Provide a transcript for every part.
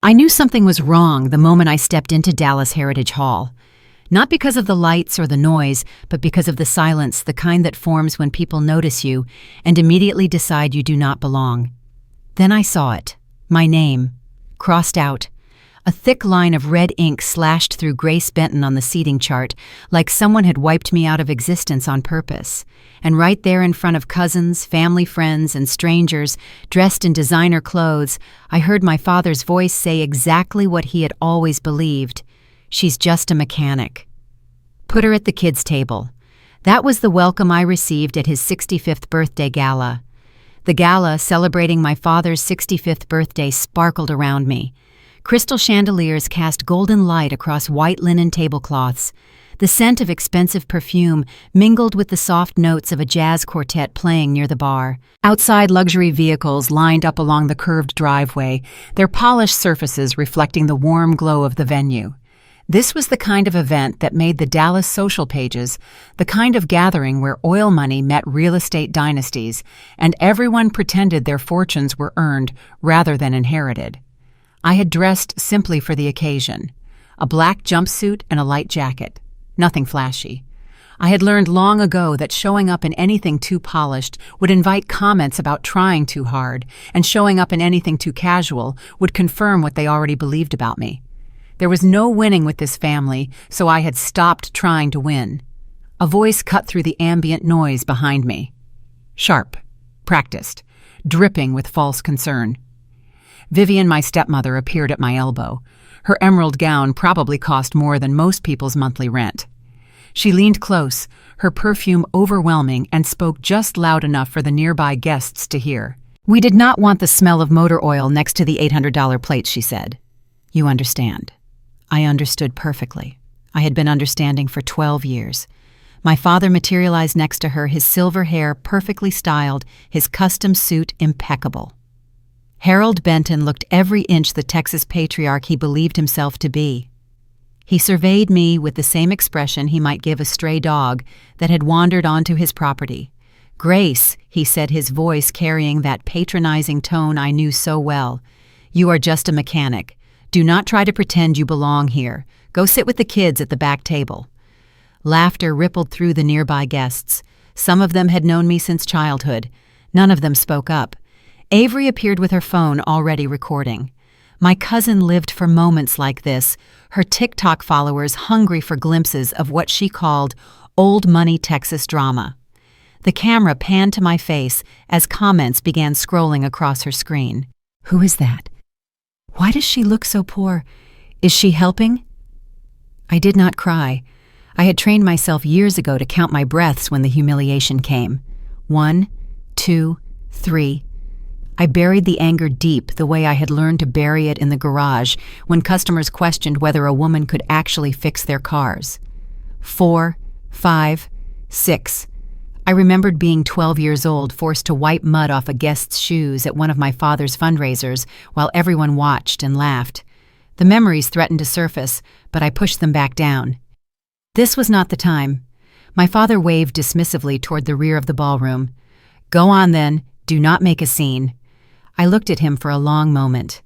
I knew something was wrong the moment I stepped into Dallas Heritage Hall. Not because of the lights or the noise, but because of the silence, the kind that forms when people notice you and immediately decide you do not belong. Then I saw it. My name. Crossed out. A thick line of red ink slashed through Grace Benton on the seating chart, like someone had wiped me out of existence on purpose. And right there in front of cousins, family friends, and strangers, dressed in designer clothes, I heard my father's voice say exactly what he had always believed. She's just a mechanic. Put her at the kids' table. That was the welcome I received at his 65th birthday gala. The gala celebrating my father's 65th birthday sparkled around me. Crystal chandeliers cast golden light across white linen tablecloths. The scent of expensive perfume mingled with the soft notes of a jazz quartet playing near the bar. Outside, luxury vehicles lined up along the curved driveway, their polished surfaces reflecting the warm glow of the venue. This was the kind of event that made the Dallas social pages, the kind of gathering where oil money met real estate dynasties, and everyone pretended their fortunes were earned rather than inherited. I had dressed simply for the occasion, a black jumpsuit and a light jacket, nothing flashy. I had learned long ago that showing up in anything too polished would invite comments about trying too hard, and showing up in anything too casual would confirm what they already believed about me. There was no winning with this family, so I had stopped trying to win. A voice cut through the ambient noise behind me. Sharp, practiced, dripping with false concern. Vivian, my stepmother, appeared at my elbow. Her emerald gown probably cost more than most people's monthly rent. She leaned close, her perfume overwhelming, and spoke just loud enough for the nearby guests to hear. "We did not want the smell of motor oil next to the $800 plates," she said. "You understand." I understood perfectly. I had been understanding for 12 years. My father materialized next to her, his silver hair perfectly styled, his custom suit impeccable. Harold Benton looked every inch the Texas patriarch he believed himself to be. He surveyed me with the same expression he might give a stray dog that had wandered onto his property. "Grace," he said, his voice carrying that patronizing tone I knew so well, "you are just a mechanic. Do not try to pretend you belong here. Go sit with the kids at the back table." Laughter rippled through the nearby guests. Some of them had known me since childhood. None of them spoke up. Avery appeared with her phone already recording. My cousin lived for moments like this, her TikTok followers hungry for glimpses of what she called old money Texas drama. The camera panned to my face as comments began scrolling across her screen. "Who is that? Why does she look so poor? Is she helping?" I did not cry. I had trained myself years ago to count my breaths when the humiliation came. 1, 2, 3. I buried the anger deep, the way I had learned to bury it in the garage when customers questioned whether a woman could actually fix their cars. 4, 5, 6. I remembered being 12 years old, forced to wipe mud off a guest's shoes at one of my father's fundraisers while everyone watched and laughed. The memories threatened to surface, but I pushed them back down. This was not the time. My father waved dismissively toward the rear of the ballroom. "Go on then, do not make a scene." I looked at him for a long moment.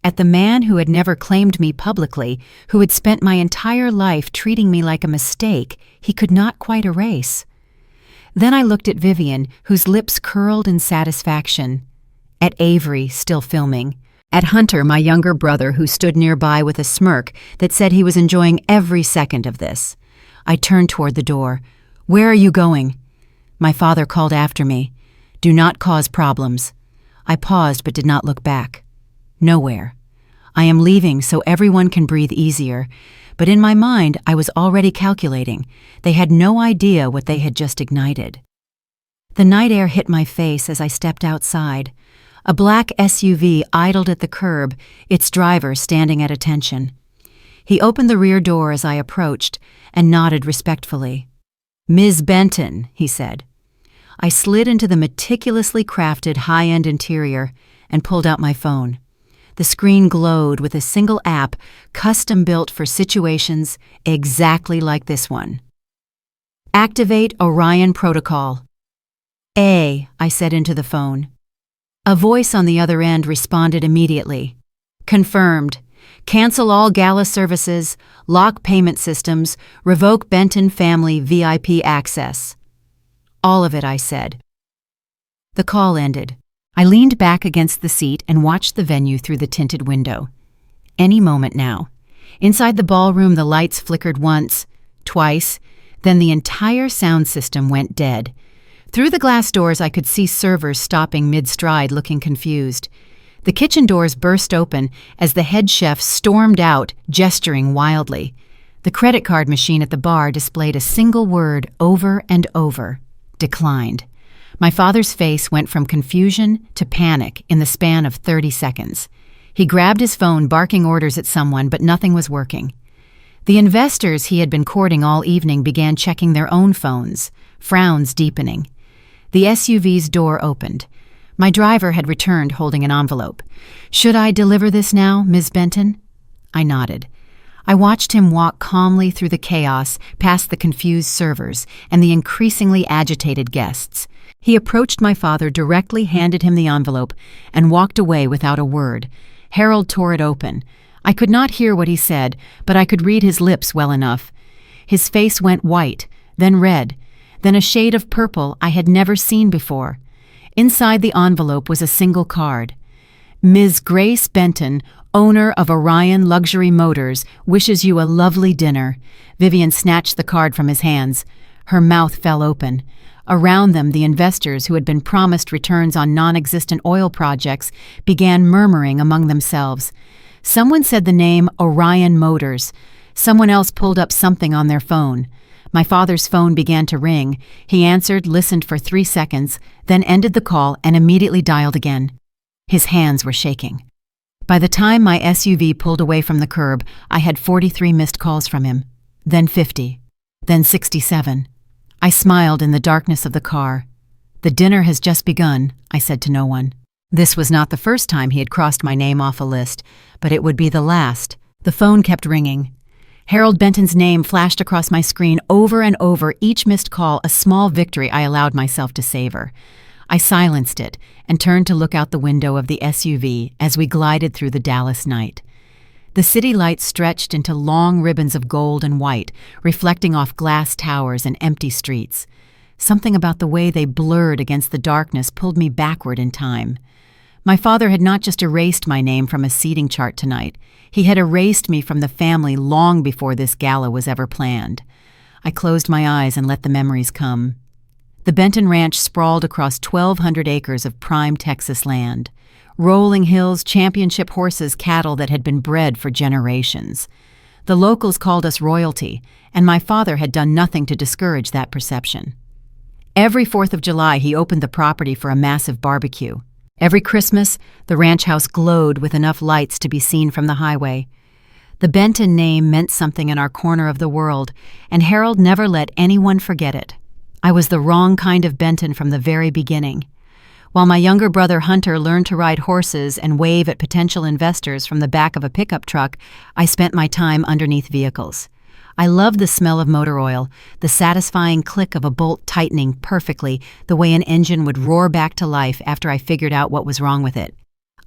At the man who had never claimed me publicly, who had spent my entire life treating me like a mistake he could not quite erase. Then I looked at Vivian, whose lips curled in satisfaction. At Avery, still filming. At Hunter, my younger brother, who stood nearby with a smirk that said he was enjoying every second of this. I turned toward the door. "Where are you going?" My father called after me. "Do not cause problems." I paused but did not look back. "Nowhere. I am leaving so everyone can breathe easier." But in my mind, I was already calculating. They had no idea what they had just ignited. The night air hit my face as I stepped outside. A black SUV idled at the curb, its driver standing at attention. He opened the rear door as I approached and nodded respectfully. "Ms. Benton," he said. I slid into the meticulously crafted high-end interior and pulled out my phone. The screen glowed with a single app custom-built for situations exactly like this one. "Activate Orion Protocol." I said into the phone. A voice on the other end responded immediately. Confirmed. Cancel all Gala services, lock payment systems, revoke Benton family VIP access. All of it, I said. The call ended. I leaned back against the seat and watched the venue through the tinted window. Any moment now. Inside the ballroom, the lights flickered once, twice, then the entire sound system went dead. Through the glass doors, I could see servers stopping mid-stride, looking confused. The kitchen doors burst open as the head chef stormed out, gesturing wildly. The credit card machine at the bar displayed a single word over and over: declined. My father's face went from confusion to panic in the span of 30 seconds. He grabbed his phone, barking orders at someone, but nothing was working. The investors he had been courting all evening began checking their own phones, frowns deepening. The SUV's door opened. My driver had returned holding an envelope. "Should I deliver this now, Ms. Benton?" I nodded. I watched him walk calmly through the chaos, past the confused servers and the increasingly agitated guests. He approached my father, directly handed him the envelope, and walked away without a word. Harold tore it open. I could not hear what he said, but I could read his lips well enough. His face went white, then red, then a shade of purple I had never seen before. Inside the envelope was a single card. "Ms. Grace Benton, owner of Orion Luxury Motors, wishes you a lovely dinner." Vivian snatched the card from his hands. Her mouth fell open. Around them, the investors who had been promised returns on non-existent oil projects began murmuring among themselves. Someone said the name Orion Motors. Someone else pulled up something on their phone. My father's phone began to ring. He answered, listened for 3 seconds, then ended the call and immediately dialed again. His hands were shaking. By the time my SUV pulled away from the curb, I had 43 missed calls from him, then 50, then 67. I smiled in the darkness of the car. "The dinner has just begun," I said to no one. This was not the first time he had crossed my name off a list, but it would be the last. The phone kept ringing. Harold Benton's name flashed across my screen over and over, each missed call a small victory I allowed myself to savor. I silenced it and turned to look out the window of the SUV as we glided through the Dallas night. The city lights stretched into long ribbons of gold and white, reflecting off glass towers and empty streets. Something about the way they blurred against the darkness pulled me backward in time. My father had not just erased my name from a seating chart tonight. He had erased me from the family long before this gala was ever planned. I closed my eyes and let the memories come. The Benton Ranch sprawled across 1,200 acres of prime Texas land. Rolling hills, championship horses, cattle that had been bred for generations. The locals called us royalty, and my father had done nothing to discourage that perception. Every 4th of July, he opened the property for a massive barbecue. Every Christmas, the ranch house glowed with enough lights to be seen from the highway. The Benton name meant something in our corner of the world, and Harold never let anyone forget it. I was the wrong kind of Benton from the very beginning. While my younger brother Hunter learned to ride horses and wave at potential investors from the back of a pickup truck, I spent my time underneath vehicles. I loved the smell of motor oil, the satisfying click of a bolt tightening perfectly, the way an engine would roar back to life after I figured out what was wrong with it.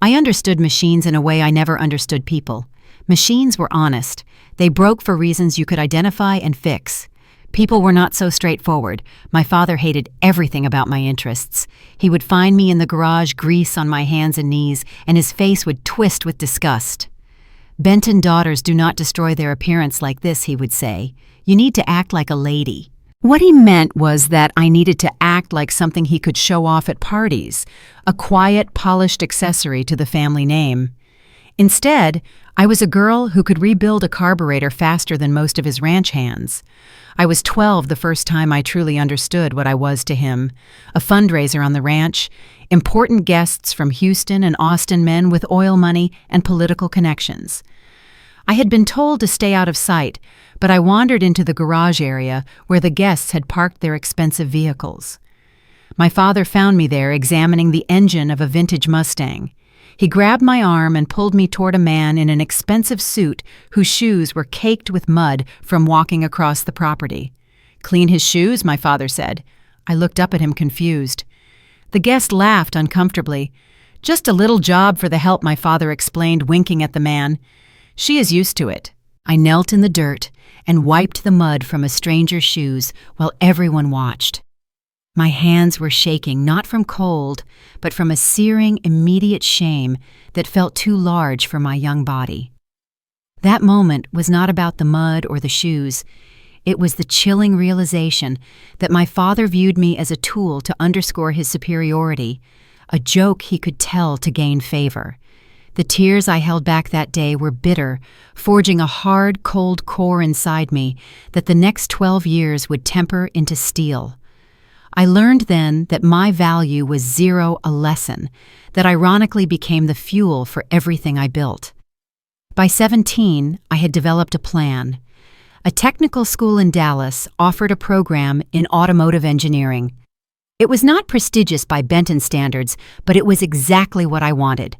I understood machines in a way I never understood people. Machines were honest. They broke for reasons you could identify and fix. People were not so straightforward. My father hated everything about my interests. He would find me in the garage, grease on my hands and knees, and his face would twist with disgust. "Benton daughters do not destroy their appearance like this," he would say. "You need to act like a lady." What he meant was that I needed to act like something he could show off at parties, a quiet, polished accessory to the family name. Instead, I was a girl who could rebuild a carburetor faster than most of his ranch hands. I was 12 the first time I truly understood what I was to him. A fundraiser on the ranch, important guests from Houston and Austin, men with oil money and political connections. I had been told to stay out of sight, but I wandered into the garage area where the guests had parked their expensive vehicles. My father found me there examining the engine of a vintage Mustang. He grabbed my arm and pulled me toward a man in an expensive suit whose shoes were caked with mud from walking across the property. "Clean his shoes," my father said. I looked up at him confused. The guest laughed uncomfortably. "Just a little job for the help," my father explained, winking at the man. "She is used to it." I knelt in the dirt and wiped the mud from a stranger's shoes while everyone watched. My hands were shaking, not from cold, but from a searing, immediate shame that felt too large for my young body. That moment was not about the mud or the shoes. It was the chilling realization that my father viewed me as a tool to underscore his superiority, a joke he could tell to gain favor. The tears I held back that day were bitter, forging a hard, cold core inside me that the next 12 years would temper into steel. I learned then that my value was zero, a lesson that ironically became the fuel for everything I built. By 17, I had developed a plan. A technical school in Dallas offered a program in automotive engineering. It was not prestigious by Benton standards, but it was exactly what I wanted.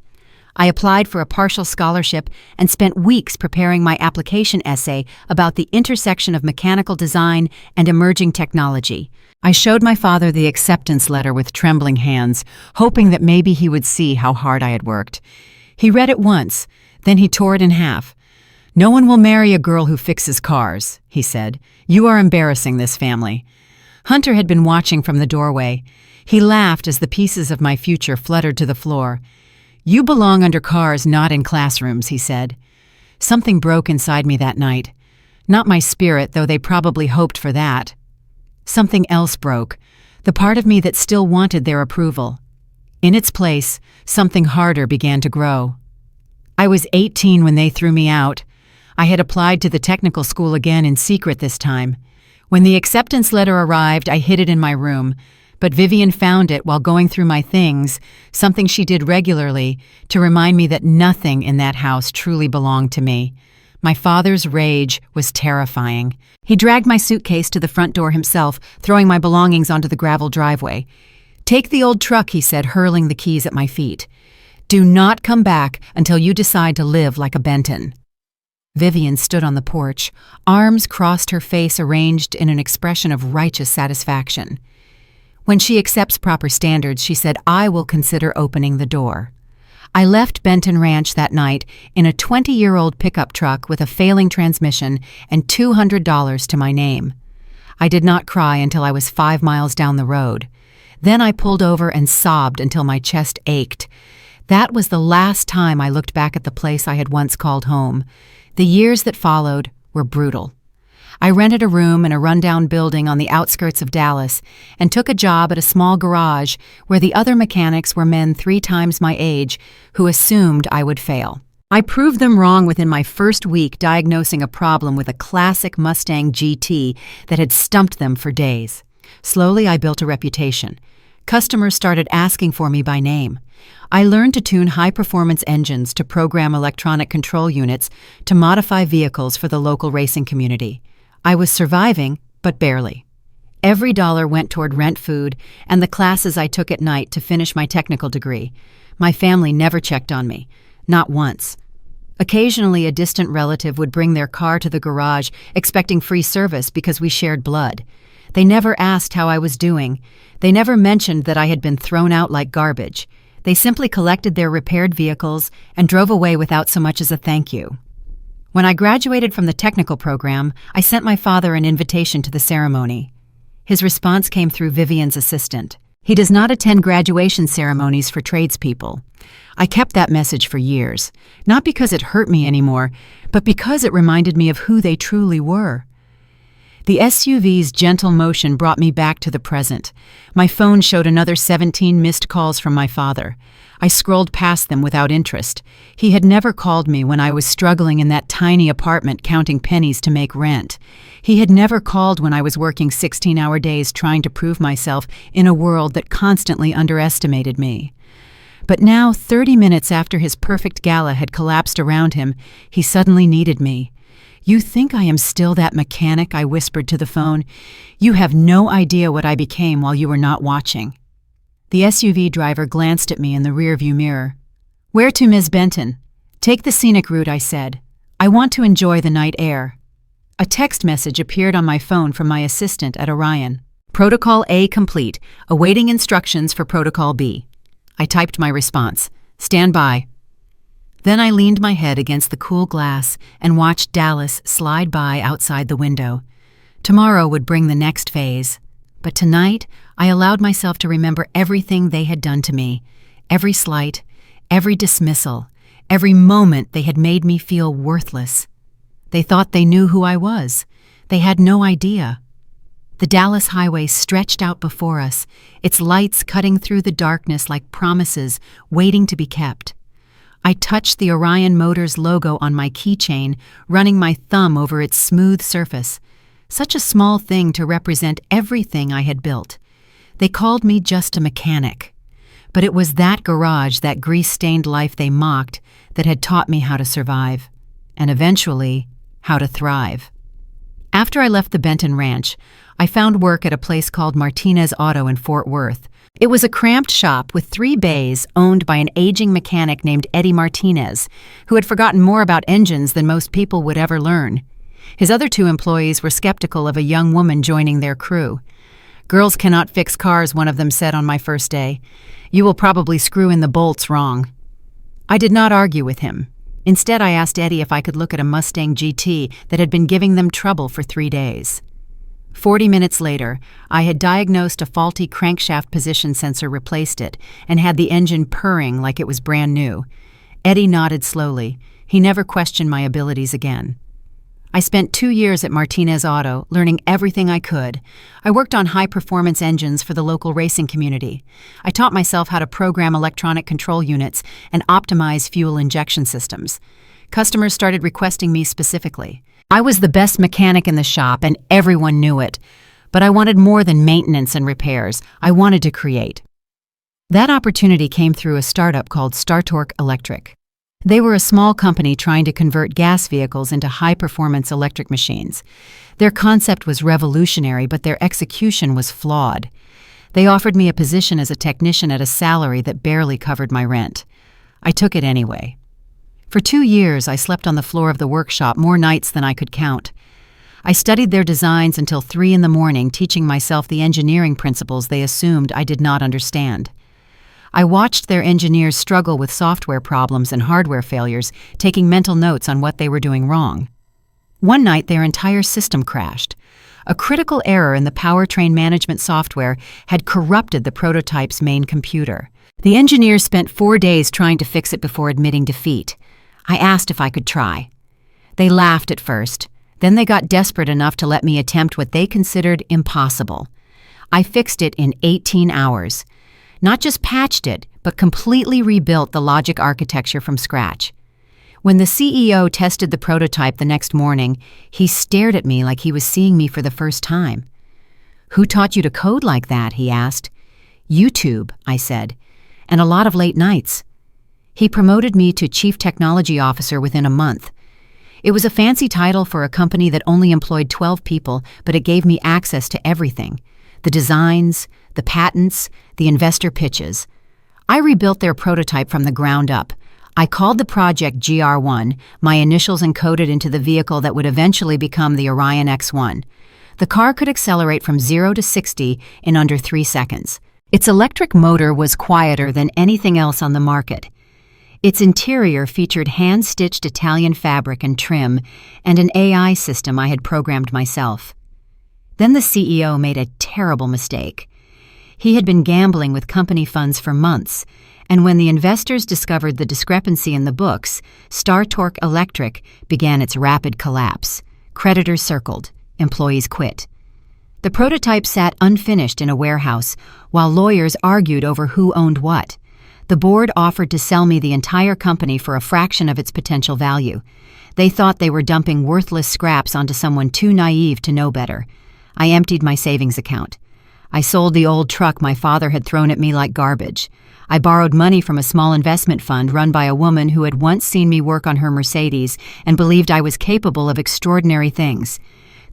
I applied for a partial scholarship and spent weeks preparing my application essay about the intersection of mechanical design and emerging technology. I showed my father the acceptance letter with trembling hands, hoping that maybe he would see how hard I had worked. He read it once, then he tore it in half. "No one will marry a girl who fixes cars," he said. "You are embarrassing this family." Hunter had been watching from the doorway. He laughed as the pieces of my future fluttered to the floor. "You belong under cars, not in classrooms," he said. Something broke inside me that night. Not my spirit, though they probably hoped for that. Something else broke, the part of me that still wanted their approval. In its place, something harder began to grow. I was 18 when they threw me out. I had applied to the technical school again in secret this time. When the acceptance letter arrived, I hid it in my room, but Vivian found it while going through my things, something she did regularly, to remind me that nothing in that house truly belonged to me. My father's rage was terrifying. He dragged my suitcase to the front door himself, throwing my belongings onto the gravel driveway. "Take the old truck," he said, hurling the keys at my feet. "Do not come back until you decide to live like a Benton." Vivian stood on the porch, arms crossed, her face arranged in an expression of righteous satisfaction. "When she accepts proper standards," she said, "I will consider opening the door." I left Benton Ranch that night in a 20-year-old pickup truck with a failing transmission and $200 to my name. I did not cry until I was 5 miles down the road. Then I pulled over and sobbed until my chest ached. That was the last time I looked back at the place I had once called home. The years that followed were brutal. I rented a room in a rundown building on the outskirts of Dallas and took a job at a small garage where the other mechanics were men 3 times my age who assumed I would fail. I proved them wrong within my first week, diagnosing a problem with a classic Mustang GT that had stumped them for days. Slowly, I built a reputation. Customers started asking for me by name. I learned to tune high-performance engines, to program electronic control units, to modify vehicles for the local racing community. I was surviving, but barely. Every dollar went toward rent, food, and the classes I took at night to finish my technical degree. My family never checked on me, not once. Occasionally, a distant relative would bring their car to the garage, expecting free service because we shared blood. They never asked how I was doing. They never mentioned that I had been thrown out like garbage. They simply collected their repaired vehicles and drove away without so much as a thank you. When I graduated from the technical program, I sent my father an invitation to the ceremony. His response came through Vivian's assistant. He does not attend graduation ceremonies for tradespeople. I kept that message for years, not because it hurt me anymore, but because it reminded me of who they truly were. The SUV's gentle motion brought me back to the present. My phone showed another 17 missed calls from my father. I scrolled past them without interest. He had never called me when I was struggling in that tiny apartment counting pennies to make rent. He had never called when I was working 16-hour days trying to prove myself in a world that constantly underestimated me. But now, 30 minutes after his perfect gala had collapsed around him, he suddenly needed me. "You think I am still that mechanic?" I whispered to the phone. "You have no idea what I became while you were not watching." The SUV driver glanced at me in the rearview mirror. "Where to, Ms. Benton?" "Take the scenic route," I said. "I want to enjoy the night air." A text message appeared on my phone from my assistant at Orion. "Protocol A complete. Awaiting instructions for Protocol B." I typed my response. Stand by." Then I leaned my head against the cool glass and watched Dallas slide by outside the window. Tomorrow would bring the next phase. But tonight, I allowed myself to remember everything they had done to me, every slight, every dismissal, every moment they had made me feel worthless. They thought they knew who I was. They had no idea. The Dallas highway stretched out before us, its lights cutting through the darkness like promises waiting to be kept. I touched the Orion Motors logo on my keychain, running my thumb over its smooth surface. Such a small thing to represent everything I had built. They called me just a mechanic. But it was that garage, that grease-stained life they mocked, that had taught me how to survive. And eventually, how to thrive. After I left the Benton Ranch, I found work at a place called Martinez Auto in Fort Worth. It was a cramped shop with 3 bays owned by an aging mechanic named Eddie Martinez, who had forgotten more about engines than most people would ever learn. His other 2 employees were skeptical of a young woman joining their crew. "Girls cannot fix cars," one of them said on my first day. "You will probably screw in the bolts wrong." I did not argue with him. Instead, I asked Eddie if I could look at a Mustang GT that had been giving them trouble for 3 days. 40 minutes later, I had diagnosed a faulty crankshaft position sensor, replaced it, and had the engine purring like it was brand new. Eddie nodded slowly. He never questioned my abilities again. I spent 2 years at Martinez Auto, learning everything I could. I worked on high-performance engines for the local racing community. I taught myself how to program electronic control units and optimize fuel injection systems. Customers started requesting me specifically. I was the best mechanic in the shop, and everyone knew it. But I wanted more than maintenance and repairs. I wanted to create. That opportunity came through a startup called StarTorque Electric. They were a small company trying to convert gas vehicles into high-performance electric machines. Their concept was revolutionary, but their execution was flawed. They offered me a position as a technician at a salary that barely covered my rent. I took it anyway. For 2 years, I slept on the floor of the workshop more nights than I could count. I studied their designs until 3 in the morning, teaching myself the engineering principles they assumed I did not understand. I watched their engineers struggle with software problems and hardware failures, taking mental notes on what they were doing wrong. One night, their entire system crashed. A critical error in the powertrain management software had corrupted the prototype's main computer. The engineers spent 4 days trying to fix it before admitting defeat. I asked if I could try. They laughed at first. Then they got desperate enough to let me attempt what they considered impossible. I fixed it in 18 hours. Not just patched it, but completely rebuilt the logic architecture from scratch. When the CEO tested the prototype the next morning, he stared at me like he was seeing me for the first time. "Who taught you to code like that?" he asked. "YouTube," I said, "and a lot of late nights." He promoted me to Chief Technology Officer within a month. It was a fancy title for a company that only employed 12 people, but it gave me access to everything: the designs, the patents, the investor pitches. I rebuilt their prototype from the ground up. I called the project GR1, my initials encoded into the vehicle that would eventually become the Orion X1. The car could accelerate from 0 to 60 in under 3 seconds. Its electric motor was quieter than anything else on the market. Its interior featured hand-stitched Italian fabric and trim, and an AI system I had programmed myself. Then the CEO made a terrible mistake. He had been gambling with company funds for months, and when the investors discovered the discrepancy in the books, StarTorque Electric began its rapid collapse. Creditors circled, employees quit. The prototype sat unfinished in a warehouse, while lawyers argued over who owned what. The board offered to sell me the entire company for a fraction of its potential value. They thought they were dumping worthless scraps onto someone too naive to know better. I emptied my savings account. I sold the old truck my father had thrown at me like garbage. I borrowed money from a small investment fund run by a woman who had once seen me work on her Mercedes and believed I was capable of extraordinary things.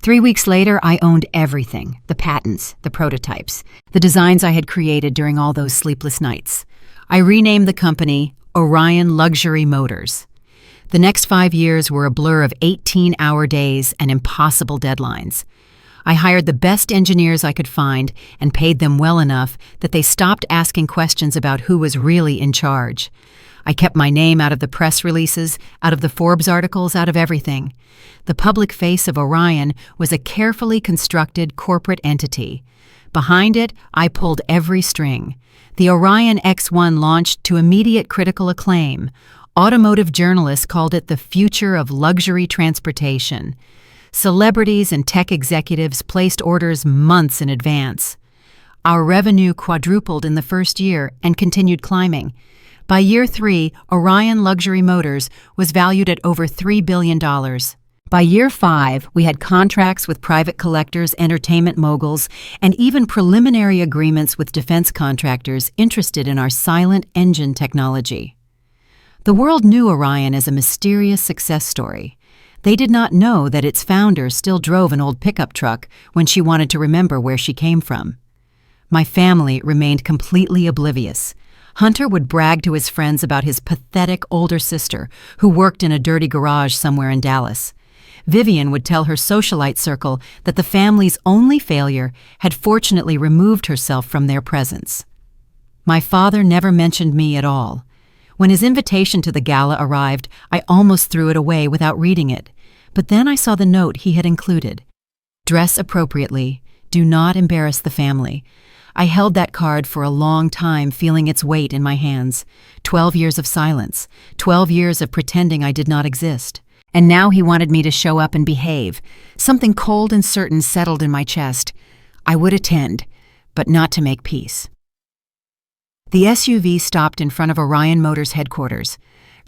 3 weeks later, I owned everything: the patents, the prototypes, the designs I had created during all those sleepless nights. I renamed the company Orion Luxury Motors. The next 5 years were a blur of 18-hour days and impossible deadlines. I hired the best engineers I could find and paid them well enough that they stopped asking questions about who was really in charge. I kept my name out of the press releases, out of the Forbes articles, out of everything. The public face of Orion was a carefully constructed corporate entity. Behind it, I pulled every string. The Orion X1 launched to immediate critical acclaim. Automotive journalists called it the future of luxury transportation. Celebrities and tech executives placed orders months in advance. Our revenue quadrupled in the first year and continued climbing. By year 3, Orion Luxury Motors was valued at over $3 billion. By year 5, we had contracts with private collectors, entertainment moguls, and even preliminary agreements with defense contractors interested in our silent engine technology. The world knew Orion as a mysterious success story. They did not know that its founder still drove an old pickup truck when she wanted to remember where she came from. My family remained completely oblivious. Hunter would brag to his friends about his pathetic older sister who worked in a dirty garage somewhere in Dallas. Vivian would tell her socialite circle that the family's only failure had fortunately removed herself from their presence. My father never mentioned me at all. When his invitation to the gala arrived, I almost threw it away without reading it. But then I saw the note he had included. Dress appropriately. Do not embarrass the family. I held that card for a long time, feeling its weight in my hands. 12 years of silence. 12 years of pretending I did not exist. And now he wanted me to show up and behave. Something cold and certain settled in my chest. I would attend, but not to make peace. The SUV stopped in front of Orion Motors headquarters.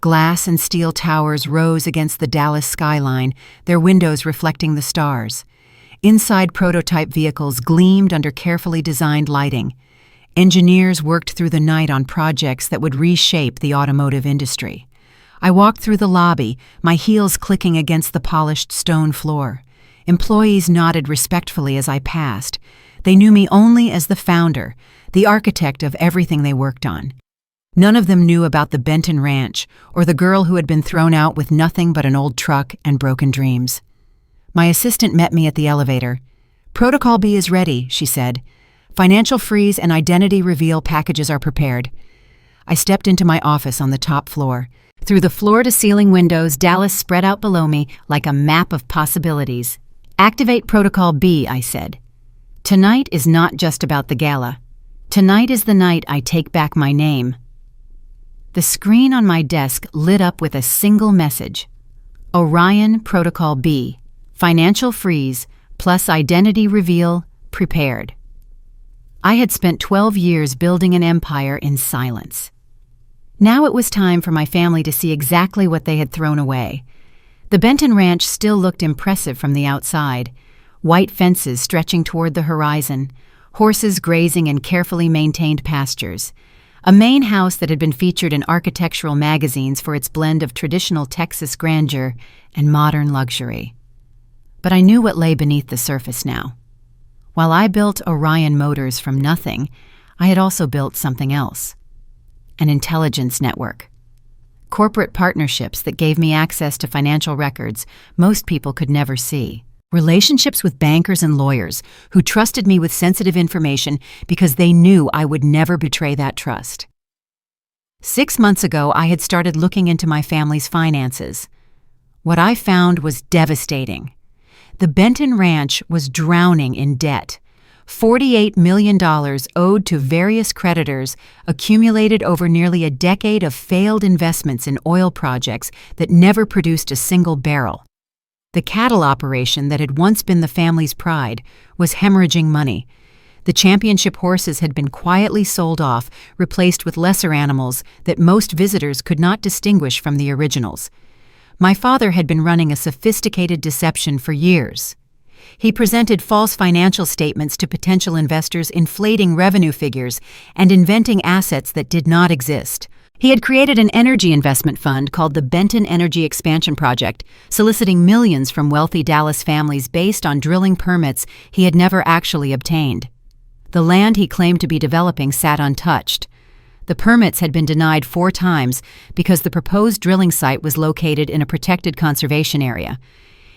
Glass and steel towers rose against the Dallas skyline, their windows reflecting the stars. Inside, prototype vehicles gleamed under carefully designed lighting. Engineers worked through the night on projects that would reshape the automotive industry. I walked through the lobby, my heels clicking against the polished stone floor. Employees nodded respectfully as I passed. They knew me only as the founder, the architect of everything they worked on. None of them knew about the Benton Ranch or the girl who had been thrown out with nothing but an old truck and broken dreams. My assistant met me at the elevator. "Protocol B is ready," she said. "Financial freeze and identity reveal packages are prepared." I stepped into my office on the top floor. Through the floor-to-ceiling windows, Dallas spread out below me like a map of possibilities. "Activate Protocol B," I said. "Tonight is not just about the gala. Tonight is the night I take back my name." The screen on my desk lit up with a single message. Orion Protocol B. Financial freeze plus identity reveal prepared. I had spent 12 years building an empire in silence. Now it was time for my family to see exactly what they had thrown away. The Benton Ranch still looked impressive from the outside. White fences stretching toward the horizon, horses grazing in carefully maintained pastures. A main house that had been featured in architectural magazines for its blend of traditional Texas grandeur and modern luxury. But I knew what lay beneath the surface now. While I built Orion Motors from nothing, I had also built something else. An intelligence network. Corporate partnerships that gave me access to financial records most people could never see. Relationships with bankers and lawyers who trusted me with sensitive information because they knew I would never betray that trust. 6 months ago, I had started looking into my family's finances. What I found was devastating. The Benton Ranch was drowning in debt. $48 million owed to various creditors accumulated over nearly a decade of failed investments in oil projects that never produced a single barrel. The cattle operation that had once been the family's pride was hemorrhaging money. The championship horses had been quietly sold off, replaced with lesser animals that most visitors could not distinguish from the originals. My father had been running a sophisticated deception for years. He presented false financial statements to potential investors, inflating revenue figures and inventing assets that did not exist. He had created an energy investment fund called the Benton Energy Expansion Project, soliciting millions from wealthy Dallas families based on drilling permits he had never actually obtained. The land he claimed to be developing sat untouched. The permits had been denied 4 times because the proposed drilling site was located in a protected conservation area.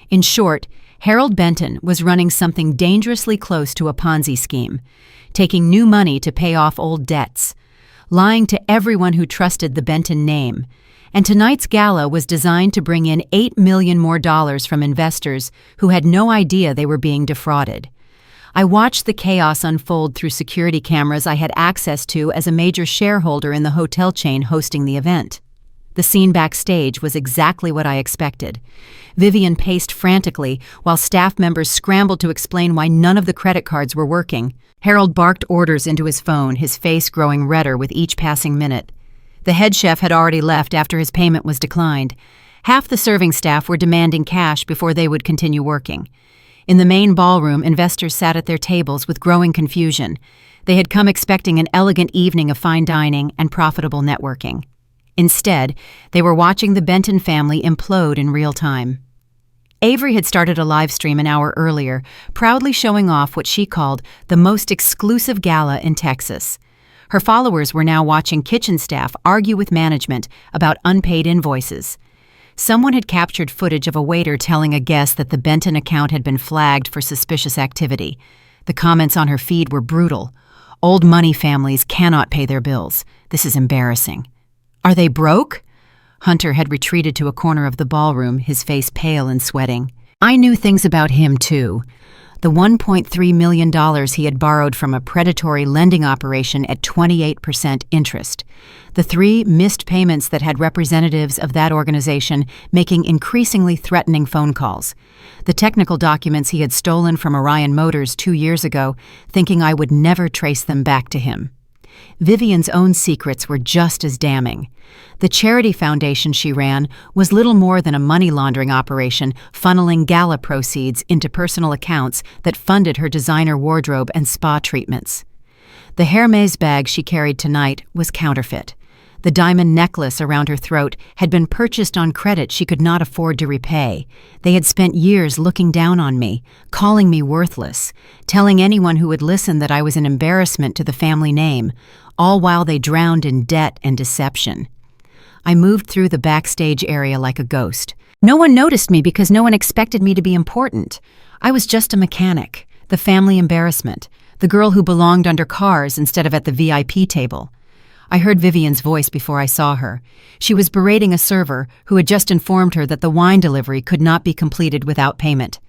In short, Harold Benton was running something dangerously close to a Ponzi scheme, taking new money to pay off old debts. lying to everyone who trusted the Benton name. And tonight's gala was designed to bring in $8 million more from investors who had no idea they were being defrauded. I watched the chaos unfold through security cameras I had access to as a major shareholder in the hotel chain hosting the event. The scene backstage was exactly what I expected. Vivian paced frantically while staff members scrambled to explain why none of the credit cards were working. Harold barked orders into his phone, his face growing redder with each passing minute. The head chef had already left after his payment was declined. Half the serving staff were demanding cash before they would continue working. In the main ballroom, investors sat at their tables with growing confusion. They had come expecting an elegant evening of fine dining and profitable networking. Instead, they were watching the Benton family implode in real time. Avery had started a live stream an hour earlier, proudly showing off what she called the most exclusive gala in Texas. Her followers were now watching kitchen staff argue with management about unpaid invoices. Someone had captured footage of a waiter telling a guest that the Benton account had been flagged for suspicious activity. The comments on her feed were brutal. "Old money families cannot pay their bills. This is embarrassing." "Are they broke?" Hunter had retreated to a corner of the ballroom, his face pale and sweating. I knew things about him, too. The $1.3 million he had borrowed from a predatory lending operation at 28% interest. The 3 missed payments that had representatives of that organization making increasingly threatening phone calls. The technical documents he had stolen from Orion Motors 2 years ago, thinking I would never trace them back to him. Vivian's own secrets were just as damning. The charity foundation she ran was little more than a money laundering operation, funneling Gala proceeds into personal accounts that funded her designer wardrobe and spa treatments. The Hermes bag she carried tonight was counterfeit. The diamond necklace around her throat had been purchased on credit she could not afford to repay. They had spent years looking down on me, calling me worthless, telling anyone who would listen that I was an embarrassment to the family name, all while they drowned in debt and deception. I moved through the backstage area like a ghost. No one noticed me because no one expected me to be important. I was just a mechanic, the family embarrassment, the girl who belonged under cars instead of at the VIP table. I heard Vivian's voice before I saw her. She was berating a server who had just informed her that the wine delivery could not be completed without payment.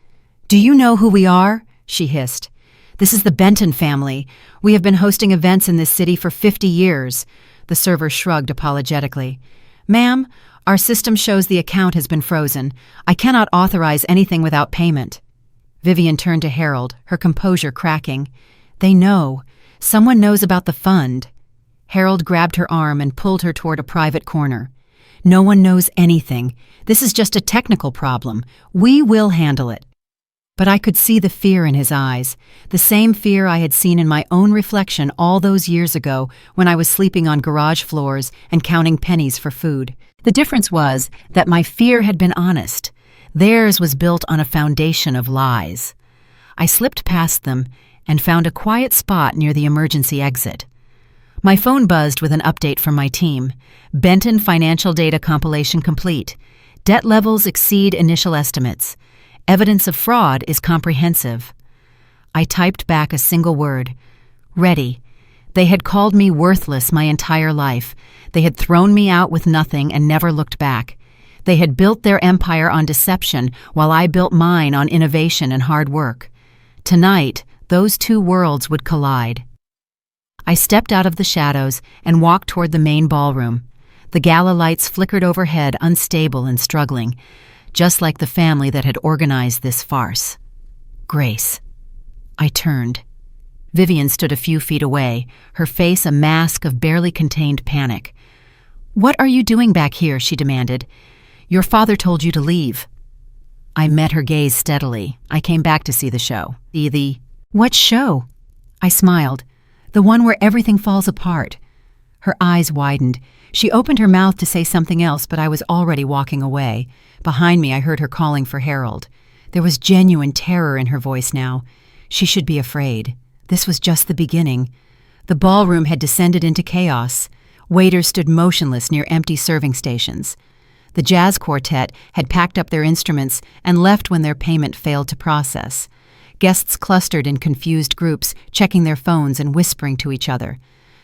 "Do you know who we are?" she hissed. "This is the Benton family. We have been hosting events in this city for 50 years. The server shrugged apologetically. "Ma'am, our system shows the account has been frozen. I cannot authorize anything without payment." Vivian turned to Harold, her composure cracking. "They know. Someone knows about the fund." Harold grabbed her arm and pulled her toward a private corner. "No one knows anything. This is just a technical problem. We will handle it." But I could see the fear in his eyes, the same fear I had seen in my own reflection all those years ago when I was sleeping on garage floors and counting pennies for food. The difference was that my fear had been honest. Theirs was built on a foundation of lies. I slipped past them and found a quiet spot near the emergency exit. My phone buzzed with an update from my team. Benton financial data compilation complete. Debt levels exceed initial estimates. Evidence of fraud is comprehensive. I typed back a single word. Ready. They had called me worthless my entire life. They had thrown me out with nothing and never looked back. They had built their empire on deception while I built mine on innovation and hard work. Tonight, those two worlds would collide. I stepped out of the shadows and walked toward the main ballroom. The gala lights flickered overhead, unstable and struggling, just like the family that had organized this farce. Grace. I turned. Vivian stood a few feet away, her face a mask of barely contained panic. "What are you doing back here?" she demanded. "Your father told you to leave." I met her gaze steadily. "I came back to see the show." "What show?" I smiled. "The one where everything falls apart." Her eyes widened. She opened her mouth to say something else, but I was already walking away. Behind me, I heard her calling for Harold. There was genuine terror in her voice now. She should be afraid. This was just the beginning. The ballroom had descended into chaos. Waiters stood motionless near empty serving stations. The jazz quartet had packed up their instruments and left when their payment failed to process. Guests clustered in confused groups, checking their phones and whispering to each other.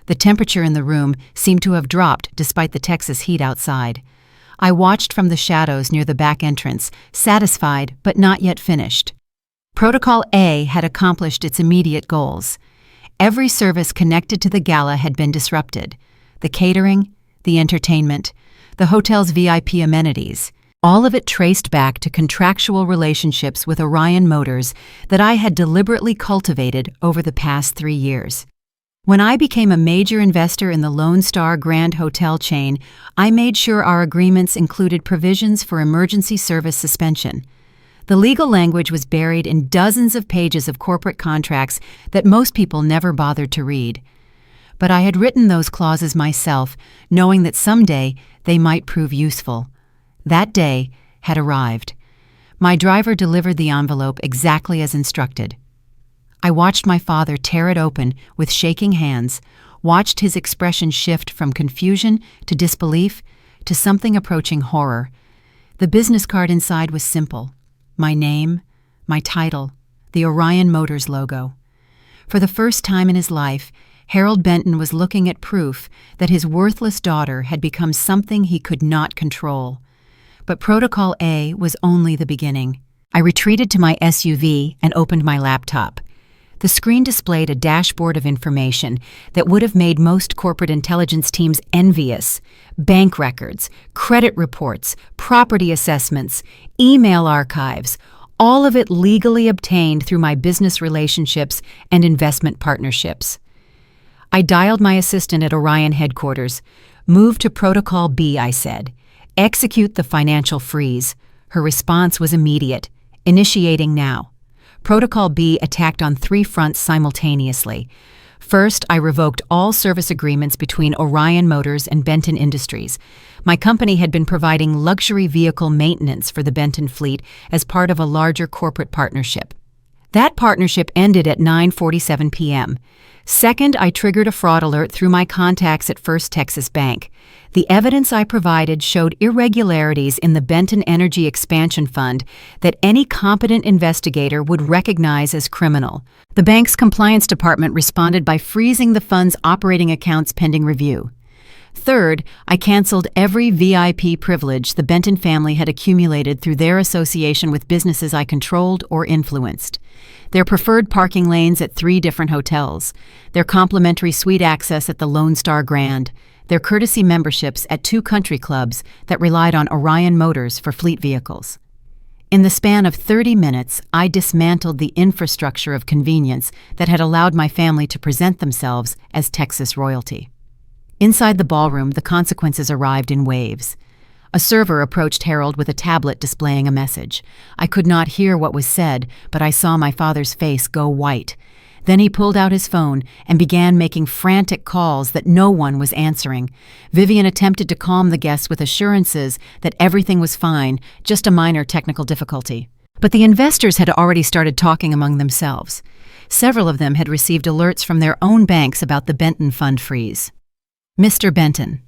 The temperature in the room seemed to have dropped despite the Texas heat outside. I watched from the shadows near the back entrance, satisfied but not yet finished. Protocol A had accomplished its immediate goals. Every service connected to the gala had been disrupted. The catering, the entertainment, the hotel's VIP amenities, all of it traced back to contractual relationships with Orion Motors that I had deliberately cultivated over the past 3 years. When I became a major investor in the Lone Star Grand Hotel chain, I made sure our agreements included provisions for emergency service suspension. The legal language was buried in dozens of pages of corporate contracts that most people never bothered to read. But I had written those clauses myself, knowing that someday they might prove useful. That day had arrived. My driver delivered the envelope exactly as instructed. I watched my father tear it open with shaking hands, watched his expression shift from confusion to disbelief to something approaching horror. The business card inside was simple. My name, my title, the Orion Motors logo. For the first time in his life, Harold Benton was looking at proof that his worthless daughter had become something he could not control. But Protocol A was only the beginning. I retreated to my SUV and opened my laptop. The screen displayed a dashboard of information that would have made most corporate intelligence teams envious. Bank records, credit reports, property assessments, email archives, all of it legally obtained through my business relationships and investment partnerships. I dialed my assistant at Orion headquarters. "Move to Protocol B," I said. "Execute the financial freeze." Her response was immediate. "Initiating now." Protocol B attacked on 3 fronts simultaneously. First, I revoked all service agreements between Orion Motors and Benton Industries. My company had been providing luxury vehicle maintenance for the Benton fleet as part of a larger corporate partnership. That partnership ended at 9:47 p.m. Second, I triggered a fraud alert through my contacts at First Texas Bank. The evidence I provided showed irregularities in the Benton Energy Expansion Fund that any competent investigator would recognize as criminal. The bank's compliance department responded by freezing the fund's operating accounts pending review. Third, I canceled every VIP privilege the Benton family had accumulated through their association with businesses I controlled or influenced. Their preferred parking lanes at 3 different hotels, their complimentary suite access at the Lone Star Grand, their courtesy memberships at 2 country clubs that relied on Orion Motors for fleet vehicles. In the span of 30 minutes, I dismantled the infrastructure of convenience that had allowed my family to present themselves as Texas royalty. Inside the ballroom, the consequences arrived in waves. A server approached Harold with a tablet displaying a message. I could not hear what was said, but I saw my father's face go white. Then he pulled out his phone and began making frantic calls that no one was answering. Vivian attempted to calm the guests with assurances that everything was fine, just a minor technical difficulty. But the investors had already started talking among themselves. Several of them had received alerts from their own banks about the Benton fund freeze. Mr. Benton.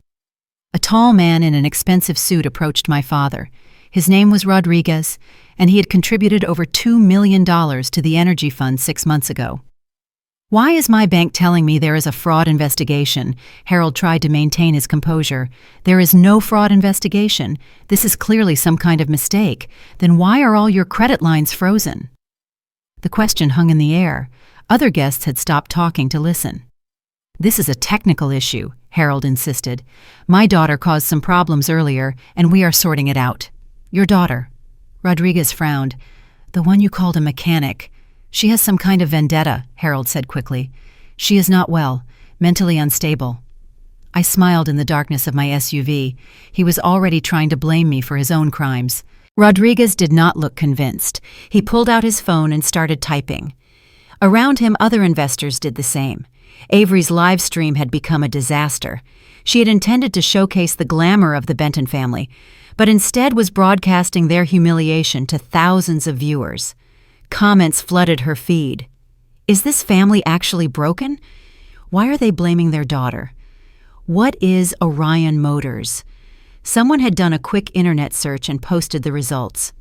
A tall man in an expensive suit approached my father. His name was Rodriguez, and he had contributed over $2 million to the energy fund 6 months ago. "Why is my bank telling me there is a fraud investigation?" Harold tried to maintain his composure. "There is no fraud investigation. This is clearly some kind of mistake. Then why are all your credit lines frozen?" The question hung in the air. Other guests had stopped talking to listen. "This is a technical issue," Harold insisted. "My daughter caused some problems earlier, and we are sorting it out." "Your daughter?" Rodriguez frowned. "The one you called a mechanic. She has some kind of vendetta," Harold said quickly. "She is not well, mentally unstable." I smiled in the darkness of my SUV. He was already trying to blame me for his own crimes. Rodriguez did not look convinced. He pulled out his phone and started typing. Around him, other investors did the same. Avery's live stream had become a disaster. She had intended to showcase the glamour of the Benton family, but instead was broadcasting their humiliation to thousands of viewers. Comments flooded her feed. Is this family actually broken? Why are they blaming their daughter? What is Orion Motors? Someone had done a quick internet search and posted the results.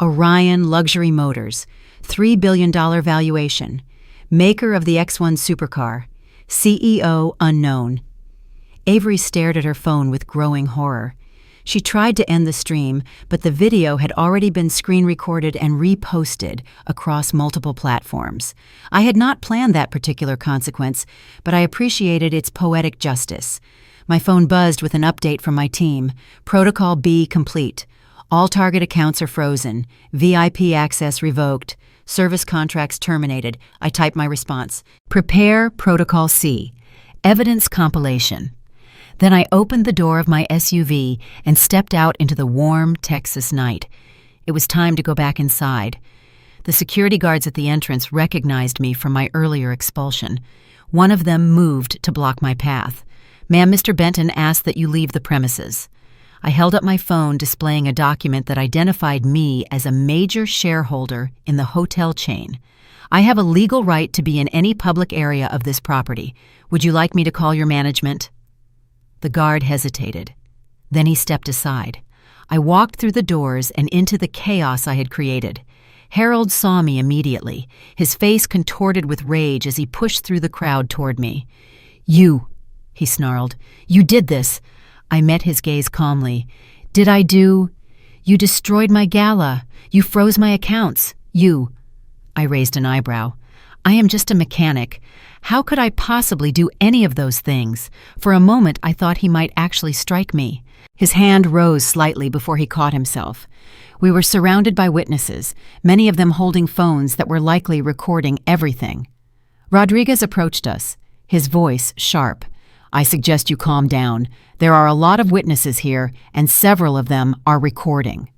Orion Luxury Motors, $3 billion valuation. Maker of the X1 supercar, CEO unknown. Avery stared at her phone with growing horror. She tried to end the stream, but the video had already been screen recorded and reposted across multiple platforms. I had not planned that particular consequence, but I appreciated its poetic justice. My phone buzzed with an update from my team. Protocol B complete. All target accounts are frozen. VIP access revoked. Service contracts terminated. I typed my response. Prepare Protocol C. Evidence compilation. Then I opened the door of my SUV and stepped out into the warm Texas night. It was time to go back inside. The security guards at the entrance recognized me from my earlier expulsion. One of them moved to block my path. "Ma'am, Mr. Benton asked that you leave the premises." I held up my phone displaying a document that identified me as a major shareholder in the hotel chain. "I have a legal right to be in any public area of this property. Would you like me to call your management?" The guard hesitated. Then he stepped aside. I walked through the doors and into the chaos I had created. Harold saw me immediately, his face contorted with rage as he pushed through the crowd toward me. "You," he snarled. "You did this." I met his gaze calmly. "Did I do? You destroyed my gala. You froze my accounts. You." I raised an eyebrow. "I am just a mechanic. How could I possibly do any of those things?" For a moment, I thought he might actually strike me. His hand rose slightly before he caught himself. We were surrounded by witnesses, many of them holding phones that were likely recording everything. Rodriguez approached us, his voice sharp. "I suggest you calm down. There are a lot of witnesses here, and several of them are recording."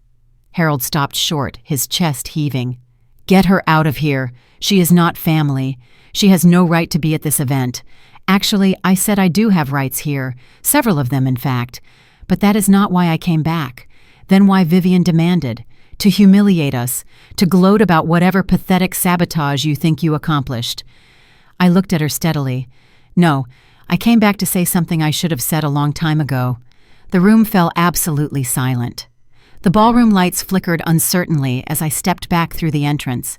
Harold stopped short, his chest heaving. "Get her out of here. She is not family. She has no right to be at this event. Actually, I said I do have rights here, several of them in fact. But that is not why I came back. Then why Vivian demanded. To humiliate us, to gloat about whatever pathetic sabotage you think you accomplished." I looked at her steadily. "No, I came back to say something I should have said a long time ago." The room fell absolutely silent. The ballroom lights flickered uncertainly as I stepped back through the entrance.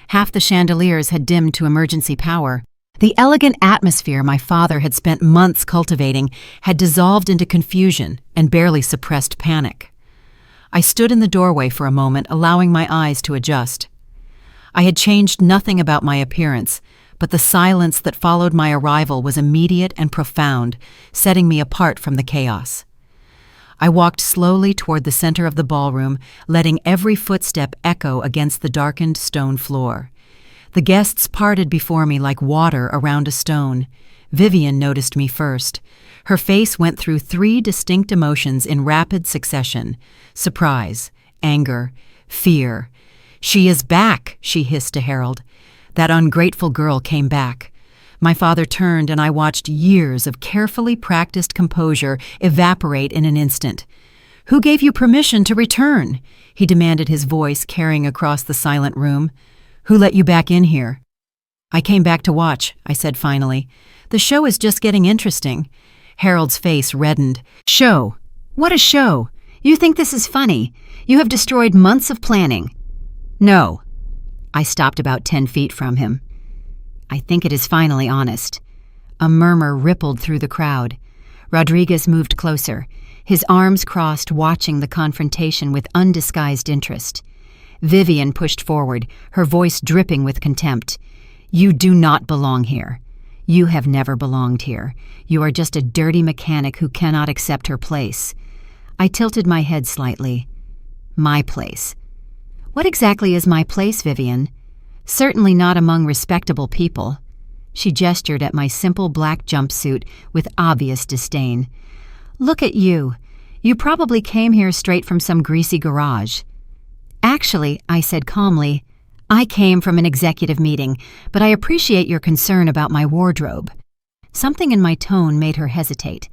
Half the chandeliers had dimmed to emergency power. The elegant atmosphere my father had spent months cultivating had dissolved into confusion and barely suppressed panic. I stood in the doorway for a moment, allowing my eyes to adjust. I had changed nothing about my appearance, but the silence that followed my arrival was immediate and profound, setting me apart from the chaos. I walked slowly toward the center of the ballroom, letting every footstep echo against the darkened stone floor. The guests parted before me like water around a stone. Vivian noticed me first. Her face went through 3 distinct emotions in rapid succession: surprise, anger, fear. "She is back," she hissed to Harold. That ungrateful girl came back. My father turned and I watched years of carefully practiced composure evaporate in an instant. "Who gave you permission to return?" he demanded, his voice carrying across the silent room. "Who let you back in here?" "I came back to watch," I said finally. "The show is just getting interesting." Harold's face reddened. "Show? What a show! You think this is funny? You have destroyed months of planning." "No." I stopped about 10 feet from him. "I think it is finally honest." A murmur rippled through the crowd. Rodriguez moved closer, his arms crossed, watching the confrontation with undisguised interest. Vivian pushed forward, her voice dripping with contempt. "You do not belong here. You have never belonged here. You are just a dirty mechanic who cannot accept her place." I tilted my head slightly. "My place. What exactly is my place, Vivian? Certainly not among respectable people." She gestured at my simple black jumpsuit with obvious disdain. "Look at you. You probably came here straight from some greasy garage." "Actually," I said calmly, "I came from an executive meeting, but I appreciate your concern about my wardrobe." Something in my tone made her hesitate.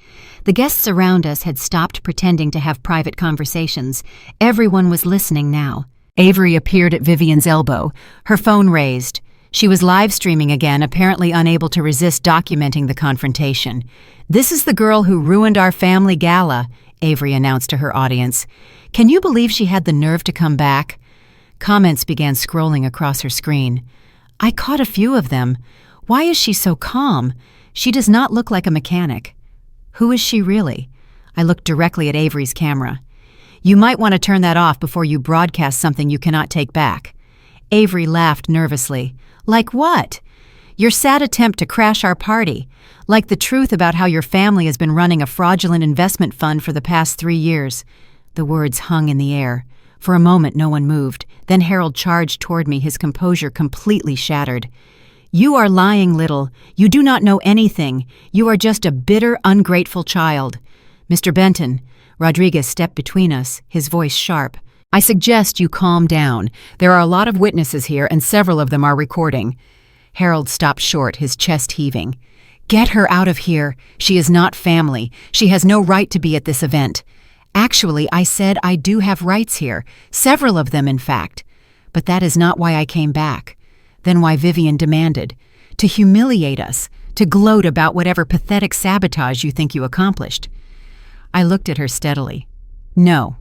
The guests around us had stopped pretending to have private conversations. Everyone was listening now. Avery appeared at Vivian's elbow, her phone raised. She was live streaming again, apparently unable to resist documenting the confrontation. "This is the girl who ruined our family gala," Avery announced to her audience. "Can you believe she had the nerve to come back?" Comments began scrolling across her screen. I caught a few of them. "Why is she so calm? She does not look like a mechanic. Who is she really? I looked directly at Avery's camera. You might want to turn that off before you broadcast something you cannot take back. Avery laughed nervously. Like what? Your sad attempt to crash our party. Like the truth about how your family has been running a fraudulent investment fund for the past 3 years. The words hung in the air. For a moment, no one moved. Then Harold charged toward me, his composure completely shattered. You are lying, Little. You do not know anything. You are just a bitter, ungrateful child. Mr. Benton. Rodriguez stepped between us, his voice sharp. I suggest you calm down. There are a lot of witnesses here, and several of them are recording. Harold stopped short, his chest heaving. Get her out of here. She is not family. She has no right to be at this event. Actually, I said I do have rights here. Several of them, in fact. But that is not why I came back. Then why Vivian demanded. To humiliate us. To gloat about whatever pathetic sabotage you think you accomplished. I looked at her steadily. No.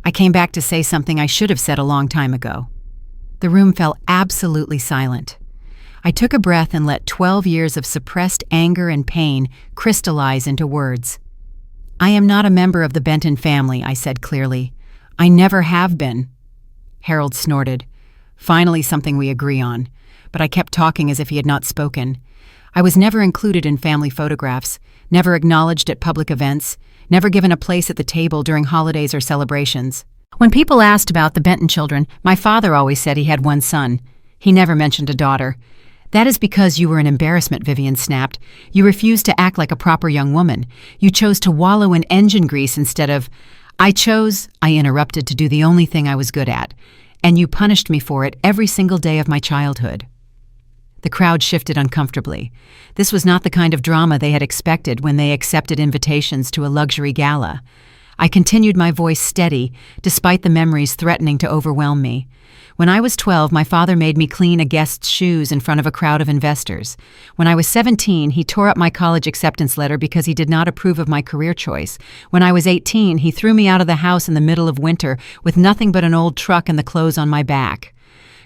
I came back to say something I should have said a long time ago. The room fell absolutely silent. I took a breath and let 12 years of suppressed anger and pain crystallize into words. I am not a member of the Benton family, I said clearly. I never have been. Harold snorted. Finally something we agree on. But I kept talking as if he had not spoken. I was never included in family photographs, never acknowledged at public events, never given a place at the table during holidays or celebrations. When people asked about the Benton children, my father always said he had one son. He never mentioned a daughter. That is because you were an embarrassment, Vivian snapped. You refused to act like a proper young woman. You chose to wallow in engine grease instead of... I interrupted, to do the only thing I was good at. And you punished me for it every single day of my childhood. The crowd shifted uncomfortably. This was not the kind of drama they had expected when they accepted invitations to a luxury gala. I continued, my voice steady, despite the memories threatening to overwhelm me. When I was 12, my father made me clean a guest's shoes in front of a crowd of investors. When I was 17, he tore up my college acceptance letter because he did not approve of my career choice. When I was 18, he threw me out of the house in the middle of winter with nothing but an old truck and the clothes on my back.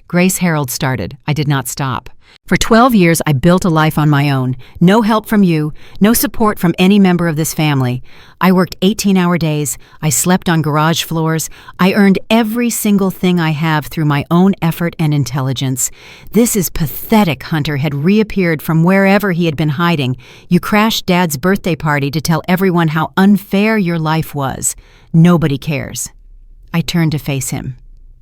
Grace Harold started. I did not stop. For 12 years, I built a life on my own. No help from you, no support from any member of this family. I worked 18-hour days. I slept on garage floors. I earned every single thing I have through my own effort and intelligence. This is pathetic, Hunter had reappeared from wherever he had been hiding. You crashed Dad's birthday party to tell everyone how unfair your life was. Nobody cares. I turned to face him.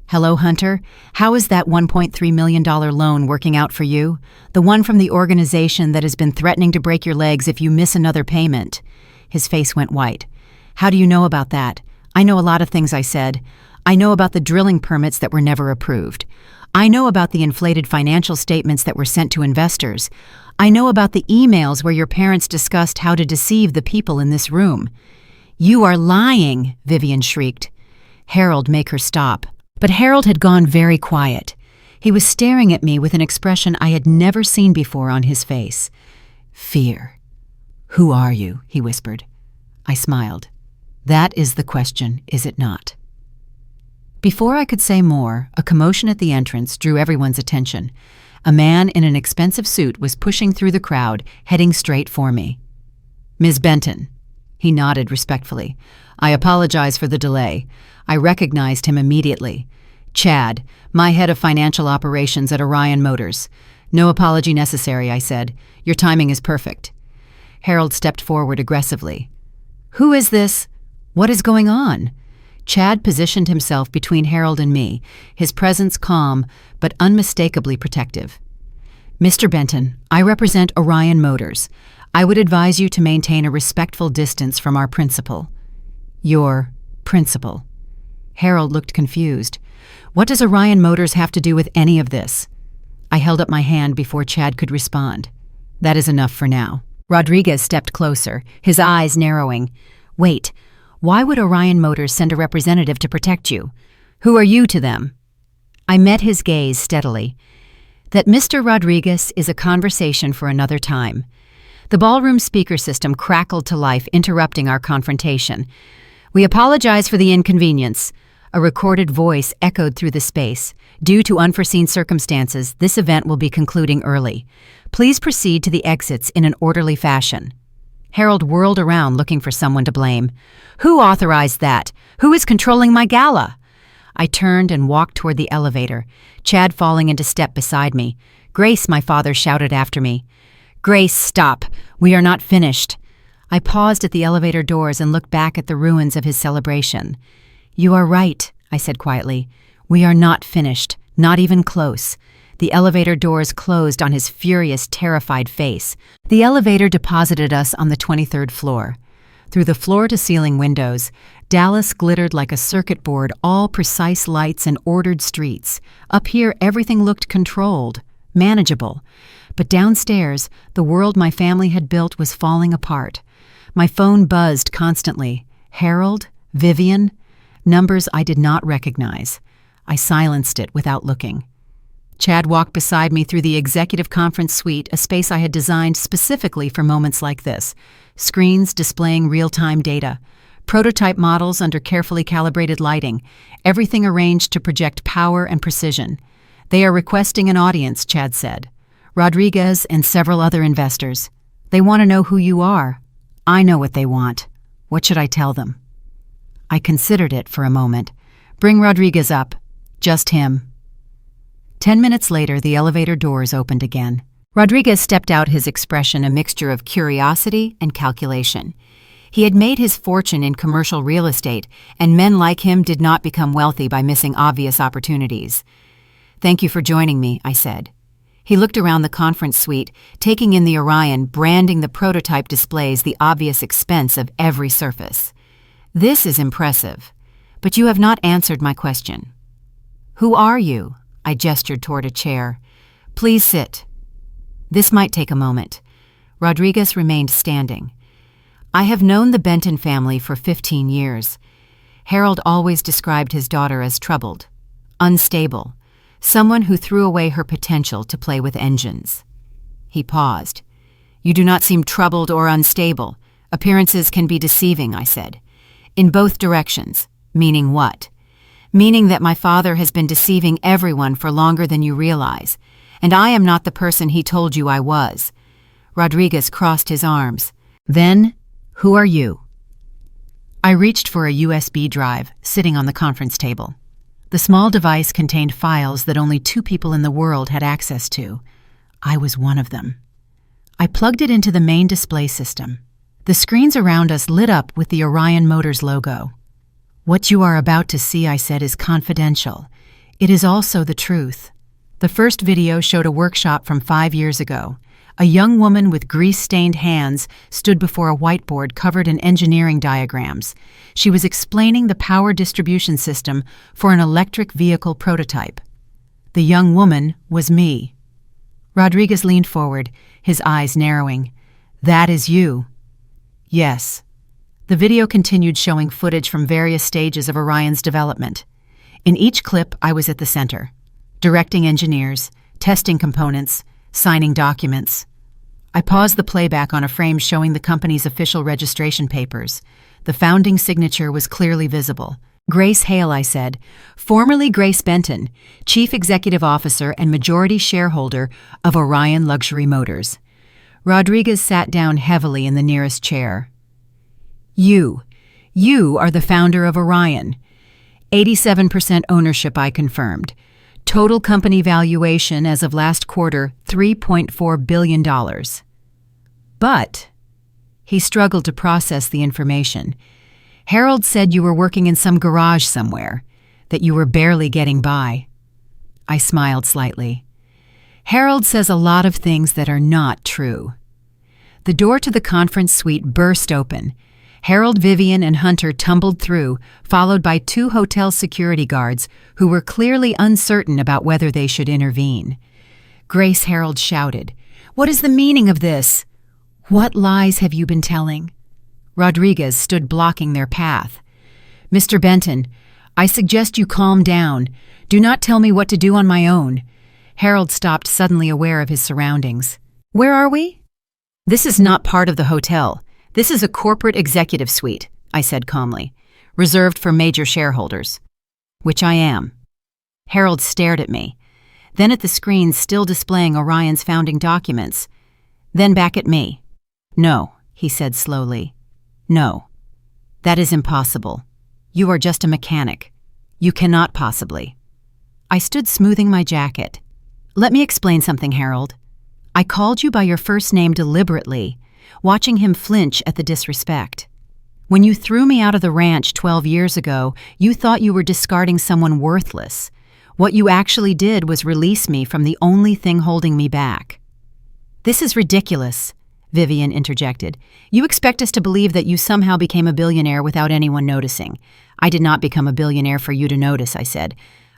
Hello, Hunter. How is that $1.3 million loan working out for you? The one from the organization that has been threatening to break your legs if you miss another payment. His face went white. How do you know about that? I know a lot of things, I said. I know about the drilling permits that were never approved. I know about the inflated financial statements that were sent to investors. I know about the emails where your parents discussed how to deceive the people in this room. You are lying, Vivian shrieked. Harold, make her stop. But Harold had gone very quiet. He was staring at me with an expression I had never seen before on his face. Fear. Who are you? He whispered. I smiled. That is the question, is it not? Before I could say more, a commotion at the entrance drew everyone's attention. A man in an expensive suit was pushing through the crowd, heading straight for me. Ms. Benton. He nodded respectfully. I apologize for the delay. I recognized him immediately. Chad, my head of financial operations at Orion Motors. No apology necessary, I said. Your timing is perfect. Harold stepped forward aggressively. Who is this? What is going on? Chad positioned himself between Harold and me, his presence calm but unmistakably protective. Mr. Benton, I represent Orion Motors. I would advise you to maintain a respectful distance from our principal. Your principal. Harold looked confused. What does Orion Motors have to do with any of this? I held up my hand before Chad could respond. That is enough for now. Rodriguez stepped closer, his eyes narrowing. Wait, why would Orion Motors send a representative to protect you? Who are you to them? I met his gaze steadily. That Mr. Rodriguez is a conversation for another time. The ballroom speaker system crackled to life, interrupting our confrontation. We apologize for the inconvenience. A recorded voice echoed through the space. Due to unforeseen circumstances, this event will be concluding early. Please proceed to the exits in an orderly fashion. Harold whirled around looking for someone to blame. Who authorized that? Who is controlling my gala? I turned and walked toward the elevator, Chad falling into step beside me. Grace, my father shouted after me. Grace, stop. We are not finished. I paused at the elevator doors and looked back at the ruins of his celebration. You are right, I said quietly. We are not finished, not even close. The elevator doors closed on his furious, terrified face. The elevator deposited us on the 23rd floor. Through the floor-to-ceiling windows, Dallas glittered like a circuit board, all precise lights and ordered streets. Up here, everything looked controlled, manageable. But downstairs, the world my family had built was falling apart. My phone buzzed constantly. Harold? Vivian? Numbers I did not recognize. I silenced it without looking. Chad walked beside me through the executive conference suite, a space I had designed specifically for moments like this. Screens displaying real-time data. Prototype models under carefully calibrated lighting. Everything arranged to project power and precision. They are requesting an audience, Chad said. Rodriguez and several other investors. They want to know who you are. I know what they want. What should I tell them? I considered it for a moment. Bring Rodriguez up. Just him. 10 minutes later, the elevator doors opened again. Rodriguez stepped out, his expression a mixture of curiosity and calculation. He had made his fortune in commercial real estate, and men like him did not become wealthy by missing obvious opportunities. Thank you for joining me, I said. He looked around the conference suite, taking in the Orion, branding the prototype displays, the obvious expense of every surface. This is impressive, but you have not answered my question. Who are you? I gestured toward a chair. Please sit. This might take a moment. Rodriguez remained standing. I have known the Benton family for 15 years. Harold always described his daughter as troubled, unstable, someone who threw away her potential to play with engines. He paused. You do not seem troubled or unstable. Appearances can be deceiving, I said. In both directions. Meaning what? Meaning that my father has been deceiving everyone for longer than you realize, and I am not the person he told you I was. Rodriguez crossed his arms. Then, who are you? I reached for a USB drive sitting on the conference table. The small device contained files that only 2 people in the world had access to. I was one of them. I plugged it into the main display system. The screens around us lit up with the Orion Motors logo. What you are about to see, I said, is confidential. It is also the truth. The first video showed a workshop from 5 years ago. A young woman with grease-stained hands stood before a whiteboard covered in engineering diagrams. She was explaining the power distribution system for an electric vehicle prototype. The young woman was me. Rodriguez leaned forward, his eyes narrowing. That is you. Yes. The video continued, showing footage from various stages of Orion's development. In each clip, I was at the center, directing engineers, testing components, signing documents. I paused the playback on a frame showing the company's official registration papers. The founding signature was clearly visible. Grace Hale, I said, formerly Grace Benton, Chief Executive Officer and majority shareholder of Orion Luxury Motors. Rodriguez sat down heavily in the nearest chair. You are the founder of Orion. 87% ownership, I confirmed. Total company valuation as of last quarter, $3.4 billion. But he struggled to process the information. Harold said you were working in some garage somewhere, that you were barely getting by. I smiled slightly. Harold says a lot of things that are not true. The door to the conference suite burst open. Harold, Vivian, and Hunter tumbled through, followed by 2 hotel security guards who were clearly uncertain about whether they should intervene. Grace Harold shouted, "What is the meaning of this? What lies have you been telling?" Rodriguez stood blocking their path. "Mr. Benton, I suggest you calm down. Do not tell me what to do on my own." Harold stopped, suddenly aware of his surroundings. "Where are we?" "This is not part of the hotel. This is a corporate executive suite," I said calmly, "reserved for major shareholders." Which I am. Harold stared at me, then at the screen still displaying Orion's founding documents, then back at me. No, he said slowly. No. That is impossible. You are just a mechanic. You cannot possibly. I stood smoothing my jacket. Let me explain something, Harold. I called you by your first name deliberately, watching him flinch at the disrespect. When you threw me out of the ranch 12 years ago, you thought you were discarding someone worthless. What you actually did was release me from the only thing holding me back. This is ridiculous, Vivian interjected. You expect us to believe that you somehow became a billionaire without anyone noticing. I did not become a billionaire for you to notice, I said.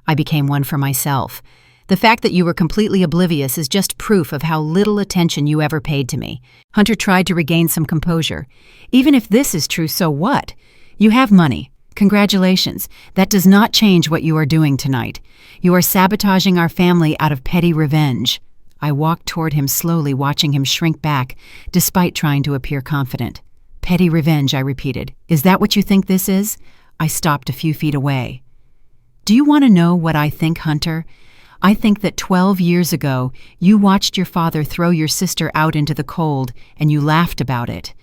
I became one for myself. The fact that you were completely oblivious is just proof of how little attention you ever paid to me. Hunter tried to regain some composure. Even if this is true, so what? You have money. Congratulations. That does not change what you are doing tonight. You are sabotaging our family out of petty revenge. I walked toward him slowly, watching him shrink back, despite trying to appear confident. Petty revenge, I repeated. Is that what you think this is? I stopped a few feet away. Do you want to know what I think, Hunter? I think that 12 years ago, you watched your father throw your sister out into the cold, and you laughed about it.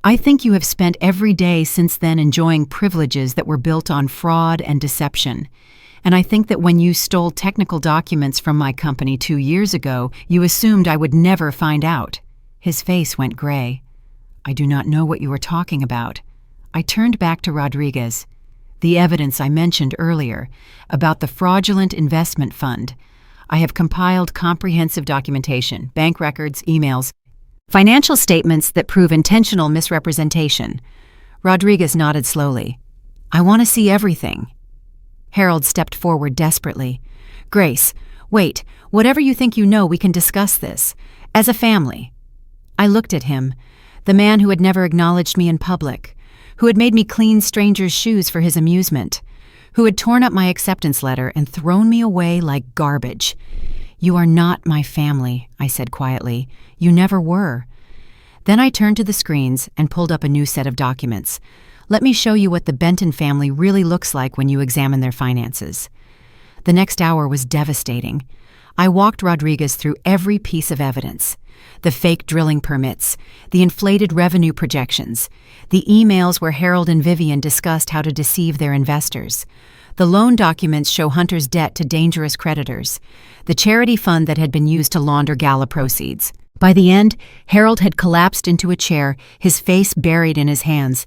I think you have spent every day since then enjoying privileges that were built on fraud and deception. And I think that when you stole technical documents from my company 2 years ago, you assumed I would never find out. His face went gray. I do not know what you are talking about. I turned back to Rodriguez. The evidence I mentioned earlier about the fraudulent investment fund. I have compiled comprehensive documentation, bank records, emails, financial statements that prove intentional misrepresentation. Rodriguez nodded slowly. I want to see everything. Harold stepped forward desperately. Grace, wait, whatever you think you know, we can discuss this. As a family. I looked at him, the man who had never acknowledged me in public, who had made me clean strangers' shoes for his amusement, who had torn up my acceptance letter and thrown me away like garbage. You are not my family, I said quietly. You never were. Then I turned to the screens and pulled up a new set of documents. Let me show you what the Benton family really looks like when you examine their finances. The next hour was devastating. I walked Rodriguez through every piece of evidence. The fake drilling permits, the inflated revenue projections, the emails where Harold and Vivian discussed how to deceive their investors. The loan documents show Hunter's debt to dangerous creditors, the charity fund that had been used to launder Gala proceeds. By the end, Harold had collapsed into a chair, his face buried in his hands.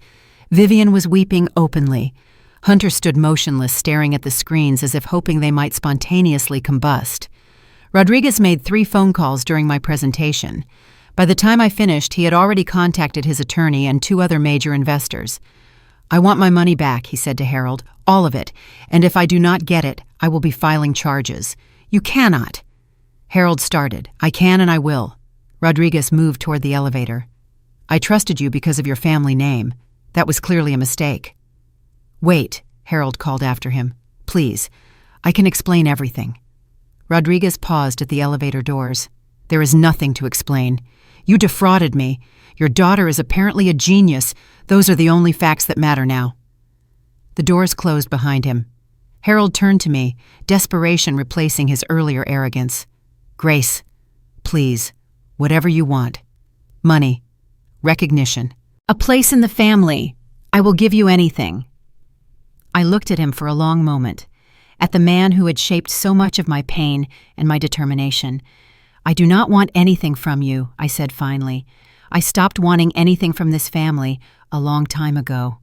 Vivian was weeping openly. Hunter stood motionless, staring at the screens as if hoping they might spontaneously combust. Rodriguez made 3 phone calls during my presentation. By the time I finished, he had already contacted his attorney and 2 other major investors. I want my money back, he said to Harold, all of it, and if I do not get it, I will be filing charges. You cannot. Harold started. I can and I will. Rodriguez moved toward the elevator. I trusted you because of your family name. That was clearly a mistake. Wait, Harold called after him. Please, I can explain everything. Rodriguez paused at the elevator doors. There is nothing to explain. You defrauded me. Your daughter is apparently a genius. Those are the only facts that matter now. The doors closed behind him. Harold turned to me, desperation replacing his earlier arrogance. Grace, please, whatever you want. Money, recognition, a place in the family. I will give you anything. I looked at him for a long moment, at the man who had shaped so much of my pain and my determination. I do not want anything from you, I said finally. I stopped wanting anything from this family a long time ago.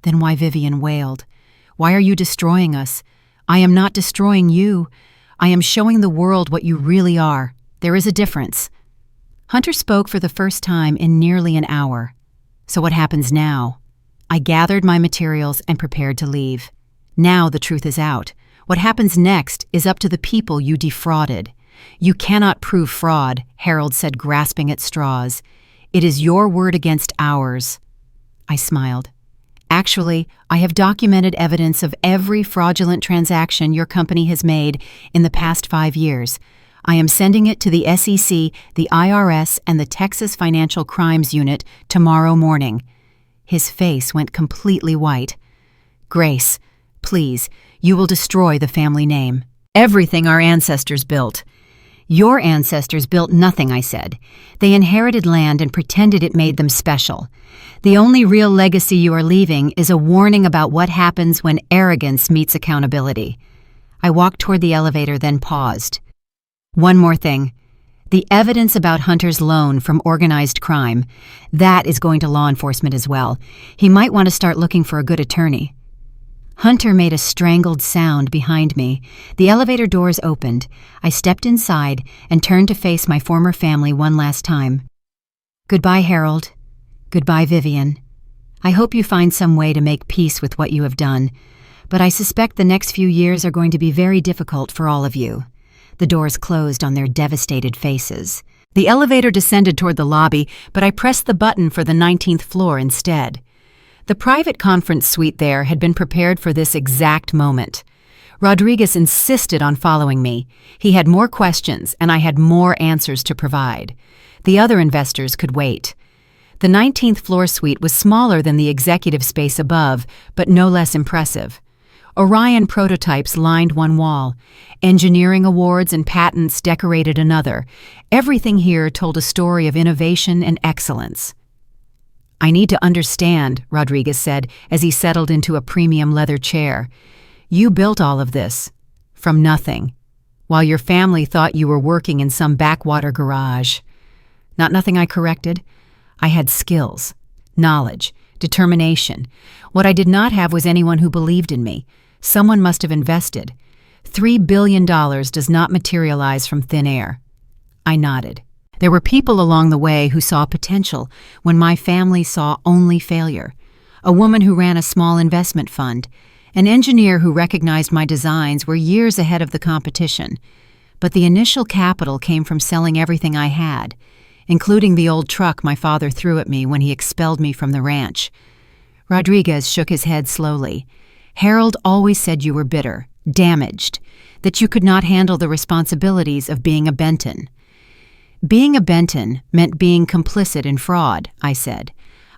Then why, Vivian wailed. Why are you destroying us? I am not destroying you. I am showing the world what you really are. There is a difference. Hunter spoke for the first time in nearly an hour. So what happens now? I gathered my materials and prepared to leave. Now the truth is out. What happens next is up to the people you defrauded. You cannot prove fraud, Harold said, grasping at straws. It is your word against ours. I smiled. Actually, I have documented evidence of every fraudulent transaction your company has made in the past 5 years. I am sending it to the SEC, the IRS, and the Texas Financial Crimes Unit tomorrow morning. His face went completely white. Grace, Please, you will destroy the family name. Everything our ancestors built. Your ancestors built nothing, I said. They inherited land and pretended it made them special. The only real legacy you are leaving is a warning about what happens when arrogance meets accountability. I walked toward the elevator, then paused. One more thing. The evidence about Hunter's loan from organized crime, that is going to law enforcement as well. He might want to start looking for a good attorney. Hunter made a strangled sound behind me. The elevator doors opened. I stepped inside and turned to face my former family one last time. Goodbye, Harold. Goodbye, Vivian. I hope you find some way to make peace with what you have done, but I suspect the next few years are going to be very difficult for all of you. The doors closed on their devastated faces. The elevator descended toward the lobby, but I pressed the button for the 19th floor instead. The private conference suite there had been prepared for this exact moment. Rodriguez insisted on following me. He had more questions, and I had more answers to provide. The other investors could wait. The 19th floor suite was smaller than the executive space above, but no less impressive. Orion prototypes lined one wall. Engineering awards and patents decorated another. Everything here told a story of innovation and excellence. I need to understand, Rodriguez said as he settled into a premium leather chair. You built all of this from nothing, while your family thought you were working in some backwater garage. Not nothing, I corrected. I had skills, knowledge, determination. What I did not have was anyone who believed in me. Someone must have invested. $3 billion does not materialize from thin air. I nodded. There were people along the way who saw potential when my family saw only failure. A woman who ran a small investment fund. An engineer who recognized my designs were years ahead of the competition. But the initial capital came from selling everything I had, including the old truck my father threw at me when he expelled me from the ranch. Rodriguez shook his head slowly. Harold always said you were bitter, damaged, that you could not handle the responsibilities of being a Benton. Being a Benton meant being complicit in fraud, I said.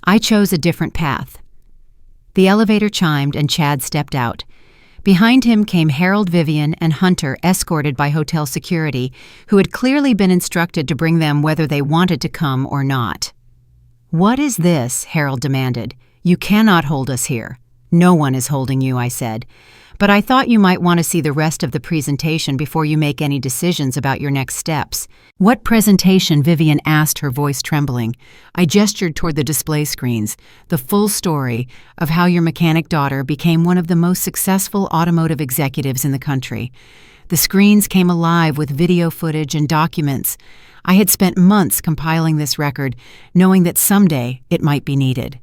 I chose a different path. The elevator chimed and Chad stepped out. Behind him came Harold, Vivian, and Hunter, escorted by hotel security, who had clearly been instructed to bring them whether they wanted to come or not. What is this? Harold demanded. You cannot hold us here. No one is holding you, I said. But I thought you might want to see the rest of the presentation before you make any decisions about your next steps. What presentation? Vivian asked, her voice trembling. I gestured toward the display screens, the full story of how your mechanic daughter became one of the most successful automotive executives in the country. The screens came alive with video footage and documents. I had spent months compiling this record, knowing that someday it might be needed.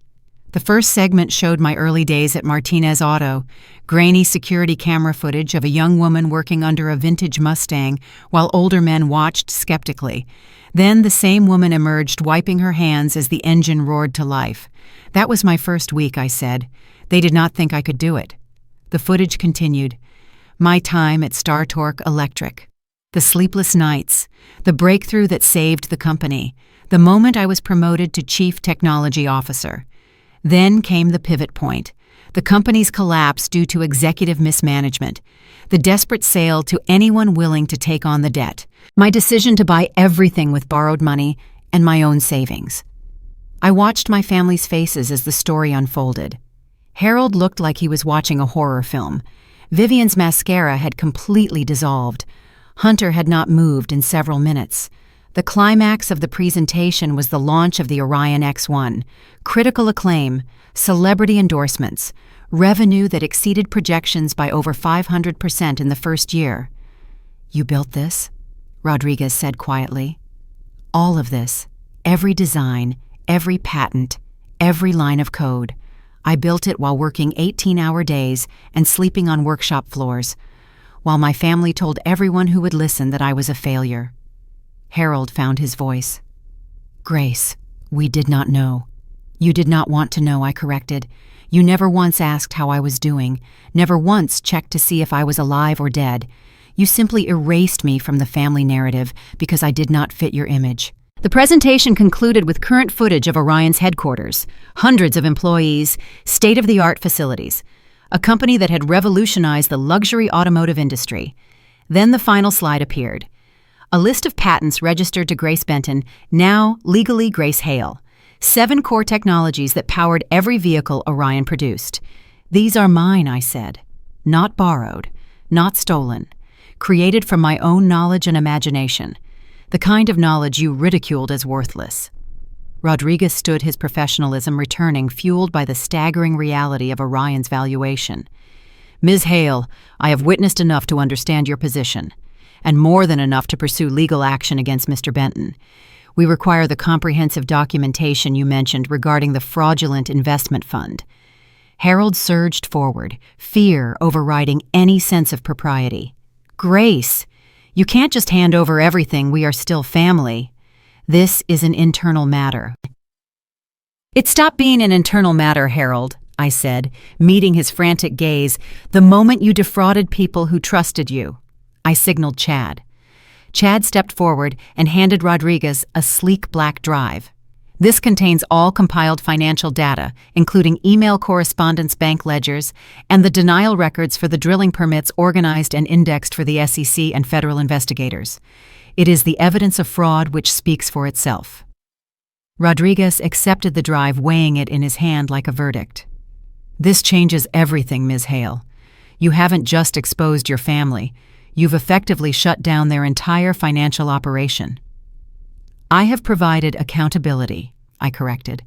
The first segment showed my early days at Martinez Auto, grainy security camera footage of a young woman working under a vintage Mustang while older men watched skeptically. Then the same woman emerged, wiping her hands as the engine roared to life. That was my first week, I said. They did not think I could do it. The footage continued. My time at StarTorque Electric. The sleepless nights. The breakthrough that saved the company. The moment I was promoted to Chief Technology Officer. Then came the pivot point, the company's collapse due to executive mismanagement, the desperate sale to anyone willing to take on the debt, my decision to buy everything with borrowed money and my own savings. I watched my family's faces as the story unfolded. Harold looked like he was watching a horror film. Vivian's mascara had completely dissolved. Hunter had not moved in several minutes. The climax of the presentation was the launch of the Orion X1, critical acclaim, celebrity endorsements, revenue that exceeded projections by over 500% in the first year. You built this? Rodriguez said quietly. All of this, every design, every patent, every line of code. I built it while working 18-hour days and sleeping on workshop floors, while my family told everyone who would listen that I was a failure. Harold found his voice. Grace, we did not know. You did not want to know, I corrected. You never once asked how I was doing, never once checked to see if I was alive or dead. You simply erased me from the family narrative because I did not fit your image. The presentation concluded with current footage of Orion's headquarters, hundreds of employees, state-of-the-art facilities. a company that had revolutionized the luxury automotive industry. Then the final slide appeared. A list of patents registered to Grace Benton, now legally Grace Hale. 7 core technologies that powered every vehicle Orion produced. These are mine, I said. Not borrowed, not stolen. Created from my own knowledge and imagination. The kind of knowledge you ridiculed as worthless. Rodriguez stood, his professionalism returning, fueled by the staggering reality of Orion's valuation. Ms. Hale, I have witnessed enough to understand your position, and more than enough to pursue legal action against Mr. Benton. We require the comprehensive documentation you mentioned regarding the fraudulent investment fund. Harold surged forward, fear overriding any sense of propriety. Grace, you can't just hand over everything. We are still family. This is an internal matter. It stopped being an internal matter, Harold, I said, meeting his frantic gaze, the moment you defrauded people who trusted you. I signaled Chad. Chad stepped forward and handed Rodriguez a sleek black drive. This contains all compiled financial data, including email correspondence, bank ledgers, and the denial records for the drilling permits organized and indexed for the SEC and federal investigators. It is the evidence of fraud which speaks for itself. Rodriguez accepted the drive, weighing it in his hand like a verdict. This changes everything, Ms. Hale. You haven't just exposed your family. You've effectively shut down their entire financial operation. I have provided accountability, I corrected.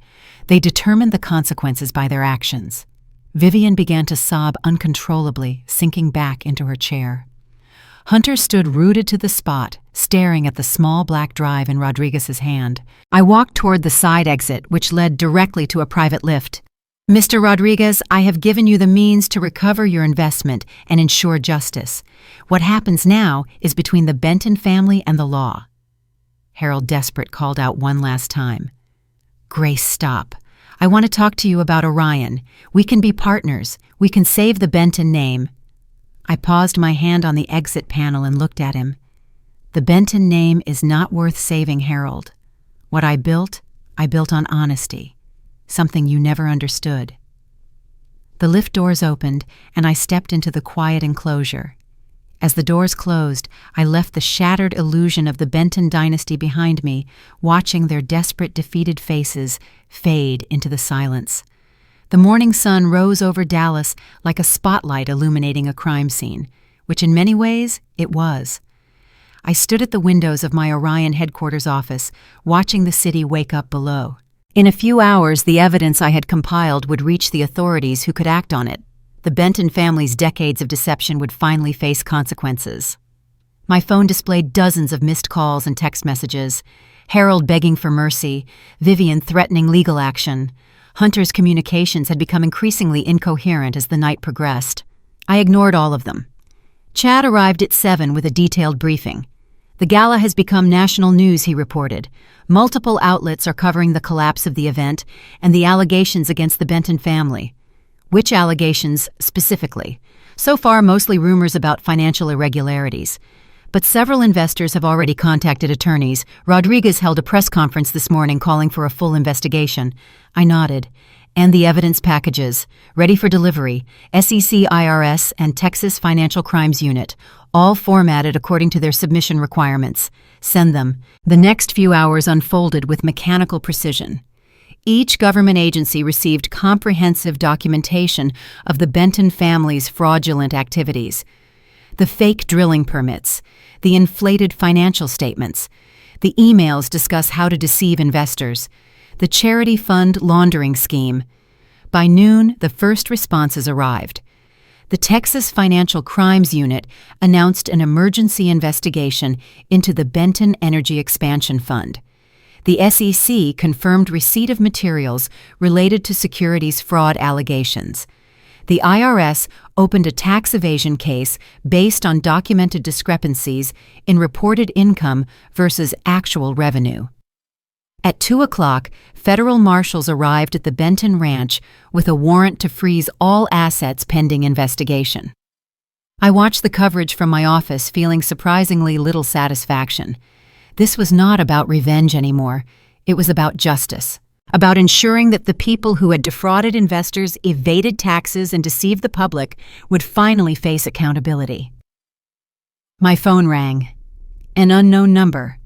They determined the consequences by their actions. Vivian began to sob uncontrollably, sinking back into her chair. Hunter stood rooted to the spot, staring at the small black drive in Rodriguez's hand. I walked toward the side exit, which led directly to a private lift. Mr. Rodriguez, I have given you the means to recover your investment and ensure justice. What happens now is between the Benton family and the law. Harold, desperate, called out one last time. Grace, stop. I want to talk to you about Orion. We can be partners. We can save the Benton name. I paused, my hand on the exit panel, and looked at him. The Benton name is not worth saving, Harold. What I built on honesty, something you never understood. The lift doors opened, and I stepped into the quiet enclosure. As the doors closed, I left the shattered illusion of the Benton dynasty behind me, watching their desperate, defeated faces fade into the silence. The morning sun rose over Dallas like a spotlight illuminating a crime scene, which in many ways it was. I stood at the windows of my Orion headquarters office, watching the city wake up below. In a few hours, the evidence I had compiled would reach the authorities who could act on it. The Benton family's decades of deception would finally face consequences. My phone displayed dozens of missed calls and text messages. Harold begging for mercy, Vivian threatening legal action. Hunter's communications had become increasingly incoherent as the night progressed. I ignored all of them. Chad arrived at 7 with a detailed briefing. The gala has become national news, he reported. Multiple outlets are covering the collapse of the event and the allegations against the Benton family. Which allegations specifically? So far, mostly rumors about financial irregularities. But several investors have already contacted attorneys. Rodriguez held a press conference this morning calling for a full investigation. I nodded. And the evidence packages, ready for delivery, SEC, IRS, and Texas Financial Crimes Unit, all formatted according to their submission requirements. Send them. The next few hours unfolded with mechanical precision. Each government agency received comprehensive documentation of the Benton family's fraudulent activities. The fake drilling permits, the inflated financial statements, the emails discuss how to deceive investors, the charity fund laundering scheme. By noon, the first responses arrived. The Texas Financial Crimes Unit announced an emergency investigation into the Benton Energy Expansion Fund. The SEC confirmed receipt of materials related to securities fraud allegations. The IRS opened a tax evasion case based on documented discrepancies in reported income versus actual revenue. At 2 o'clock, federal marshals arrived at the Benton Ranch with a warrant to freeze all assets pending investigation. I watched the coverage from my office, feeling surprisingly little satisfaction. This was not about revenge anymore. It was about justice. about ensuring that the people who had defrauded investors, evaded taxes, and deceived the public would finally face accountability. My phone rang. An unknown number.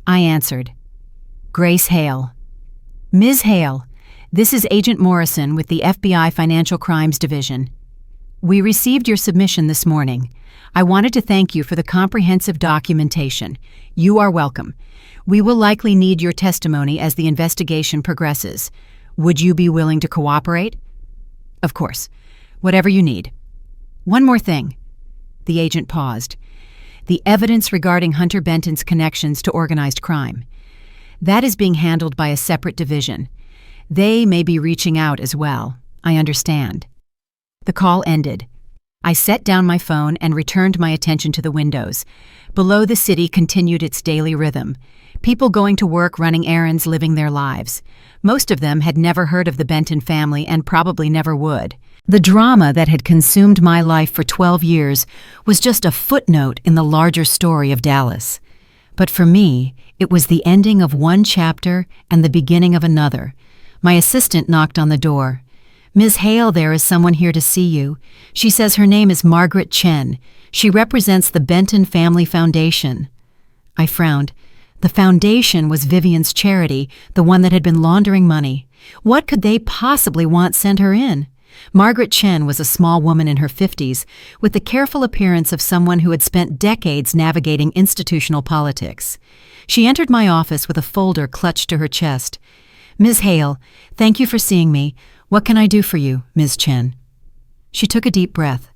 I answered. Grace Hale. Ms. Hale, this is Agent Morrison with the FBI Financial Crimes Division. We received your submission this morning. I wanted to thank you for the comprehensive documentation. You are welcome. We will likely need your testimony as the investigation progresses. Would you be willing to cooperate? Of course. Whatever you need. One more thing. The agent paused. The evidence regarding Hunter Benton's connections to organized crime. That is being handled by a separate division. They may be reaching out as well. I understand. The call ended. I set down my phone and returned my attention to the windows. Below, the city continued its daily rhythm. People going to work, running errands, living their lives. Most of them had never heard of the Benton family and probably never would. The drama that had consumed my life for 12 years was just a footnote in the larger story of Dallas. But for me, it was the ending of one chapter and the beginning of another. My assistant knocked on the door. Ms. Hale, there is someone here to see you. She says her name is Margaret Chen. She represents the Benton Family Foundation. I frowned. The foundation was Vivian's charity, the one that had been laundering money. What could they possibly want sent her in? Margaret Chen was a small woman in her 50s, with the careful appearance of someone who had spent decades navigating institutional politics. She entered my office with a folder clutched to her chest. Ms. Hale, thank you for seeing me. What can I do for you, Ms. Chen? She took a deep breath.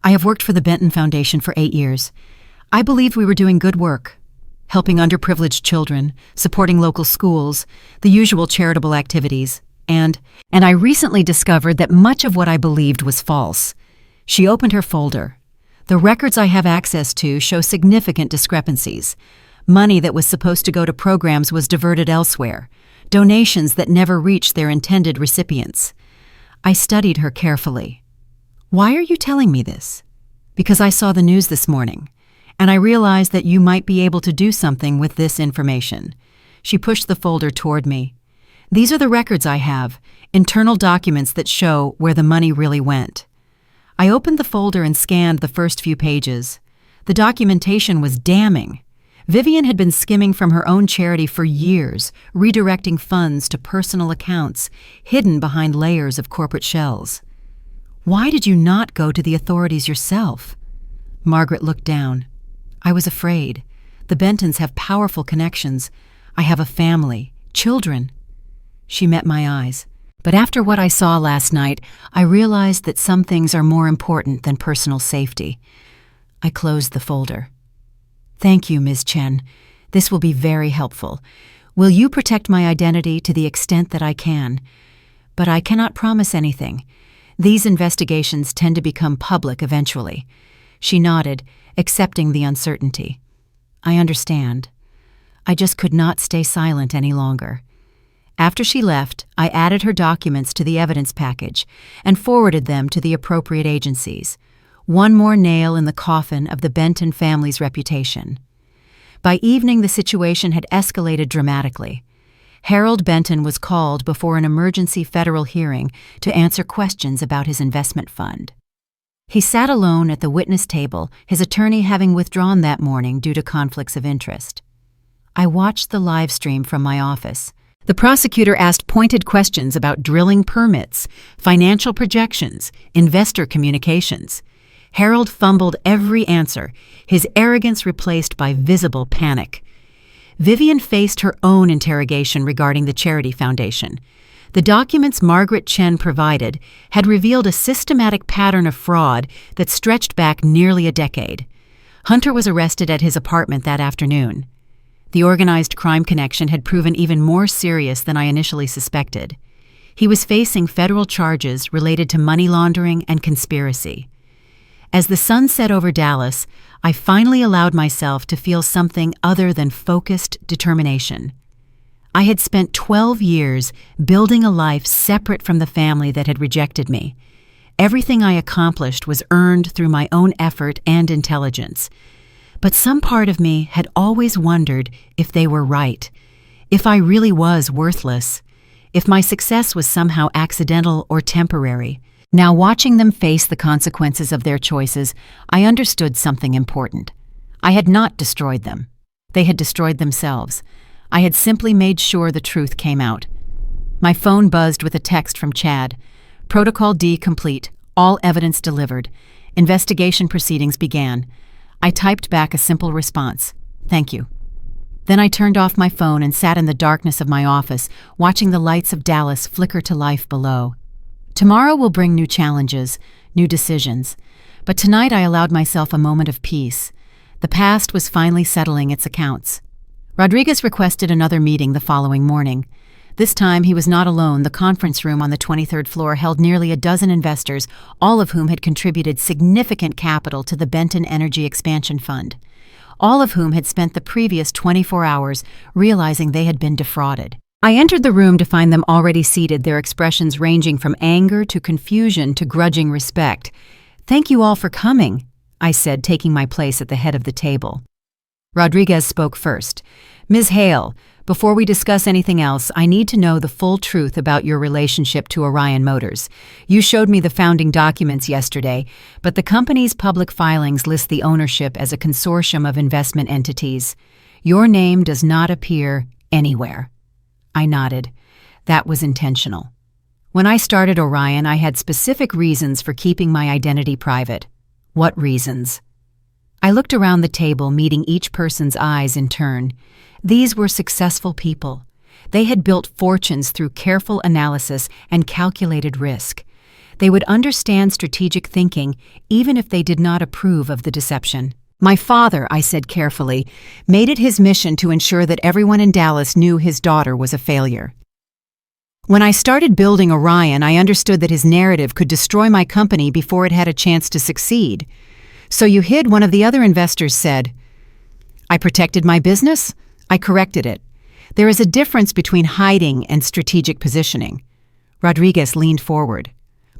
I have worked for the Benton Foundation for 8 years. I believed we were doing good work, helping underprivileged children, supporting local schools, the usual charitable activities, and I recently discovered that much of what I believed was false. She opened her folder. The records I have access to show significant discrepancies. Money that was supposed to go to programs was diverted elsewhere. Donations that never reached their intended recipients. I studied her carefully. Why are you telling me this? Because I saw the news this morning, and I realized that you might be able to do something with this information. She pushed the folder toward me. These are the records I have, internal documents that show where the money really went. I opened the folder and scanned the first few pages. The documentation was damning. Vivian had been skimming from her own charity for years, redirecting funds to personal accounts, hidden behind layers of corporate shells. Why did you not go to the authorities yourself? Margaret looked down. I was afraid. The Bentons have powerful connections. I have a family, children. She met my eyes. But after what I saw last night, I realized that some things are more important than personal safety. I closed the folder. Thank you, Ms. Chen. This will be very helpful. Will you protect my identity to the extent that I can? But I cannot promise anything. These investigations tend to become public eventually. She nodded, accepting the uncertainty. I understand. I just could not stay silent any longer. After she left, I added her documents to the evidence package and forwarded them to the appropriate agencies. One more nail in the coffin of the Benton family's reputation. By evening, the situation had escalated dramatically. Harold Benton was called before an emergency federal hearing to answer questions about his investment fund. He sat alone at the witness table, his attorney having withdrawn that morning due to conflicts of interest. I watched the live stream from my office. The prosecutor asked pointed questions about drilling permits, financial projections, investor communications. Harold fumbled every answer, his arrogance replaced by visible panic. Vivian faced her own interrogation regarding the charity foundation. The documents Margaret Chen provided had revealed a systematic pattern of fraud that stretched back nearly a decade. Hunter was arrested at his apartment that afternoon. The organized crime connection had proven even more serious than I initially suspected. He was facing federal charges related to money laundering and conspiracy. As the sun set over Dallas, I finally allowed myself to feel something other than focused determination. I had spent 12 years building a life separate from the family that had rejected me. Everything I accomplished was earned through my own effort and intelligence. But some part of me had always wondered if they were right, if I really was worthless, if my success was somehow accidental or temporary. Now, watching them face the consequences of their choices, I understood something important. I had not destroyed them. They had destroyed themselves. I had simply made sure the truth came out. My phone buzzed with a text from Chad. Protocol D complete. All evidence delivered. Investigation proceedings began. I typed back a simple response. Thank you. Then I turned off my phone and sat in the darkness of my office, watching the lights of Dallas flicker to life below. Tomorrow will bring new challenges, new decisions. But tonight I allowed myself a moment of peace. The past was finally settling its accounts. Rodriguez requested another meeting the following morning. This time he was not alone. The conference room on the 23rd floor held nearly a dozen investors, all of whom had contributed significant capital to the Benton Energy Expansion Fund. All of whom had spent the previous 24 hours realizing they had been defrauded. I entered the room to find them already seated, their expressions ranging from anger to confusion to grudging respect. "Thank you all for coming," I said, taking my place at the head of the table. Rodriguez spoke first. "Ms. Hale, before we discuss anything else, I need to know the full truth about your relationship to Orion Motors. You showed me the founding documents yesterday, but the company's public filings list the ownership as a consortium of investment entities. Your name does not appear anywhere." I nodded. That was intentional. When I started Orion, I had specific reasons for keeping my identity private. What reasons? I looked around the table, meeting each person's eyes in turn. These were successful people. They had built fortunes through careful analysis and calculated risk. They would understand strategic thinking even if they did not approve of the deception. "My father," I said carefully, "made it his mission to ensure that everyone in Dallas knew his daughter was a failure. When I started building Orion, I understood that his narrative could destroy my company before it had a chance to succeed. So you hid," one of the other investors said. "I protected my business? I corrected it. There is a difference between hiding and strategic positioning." Rodriguez leaned forward.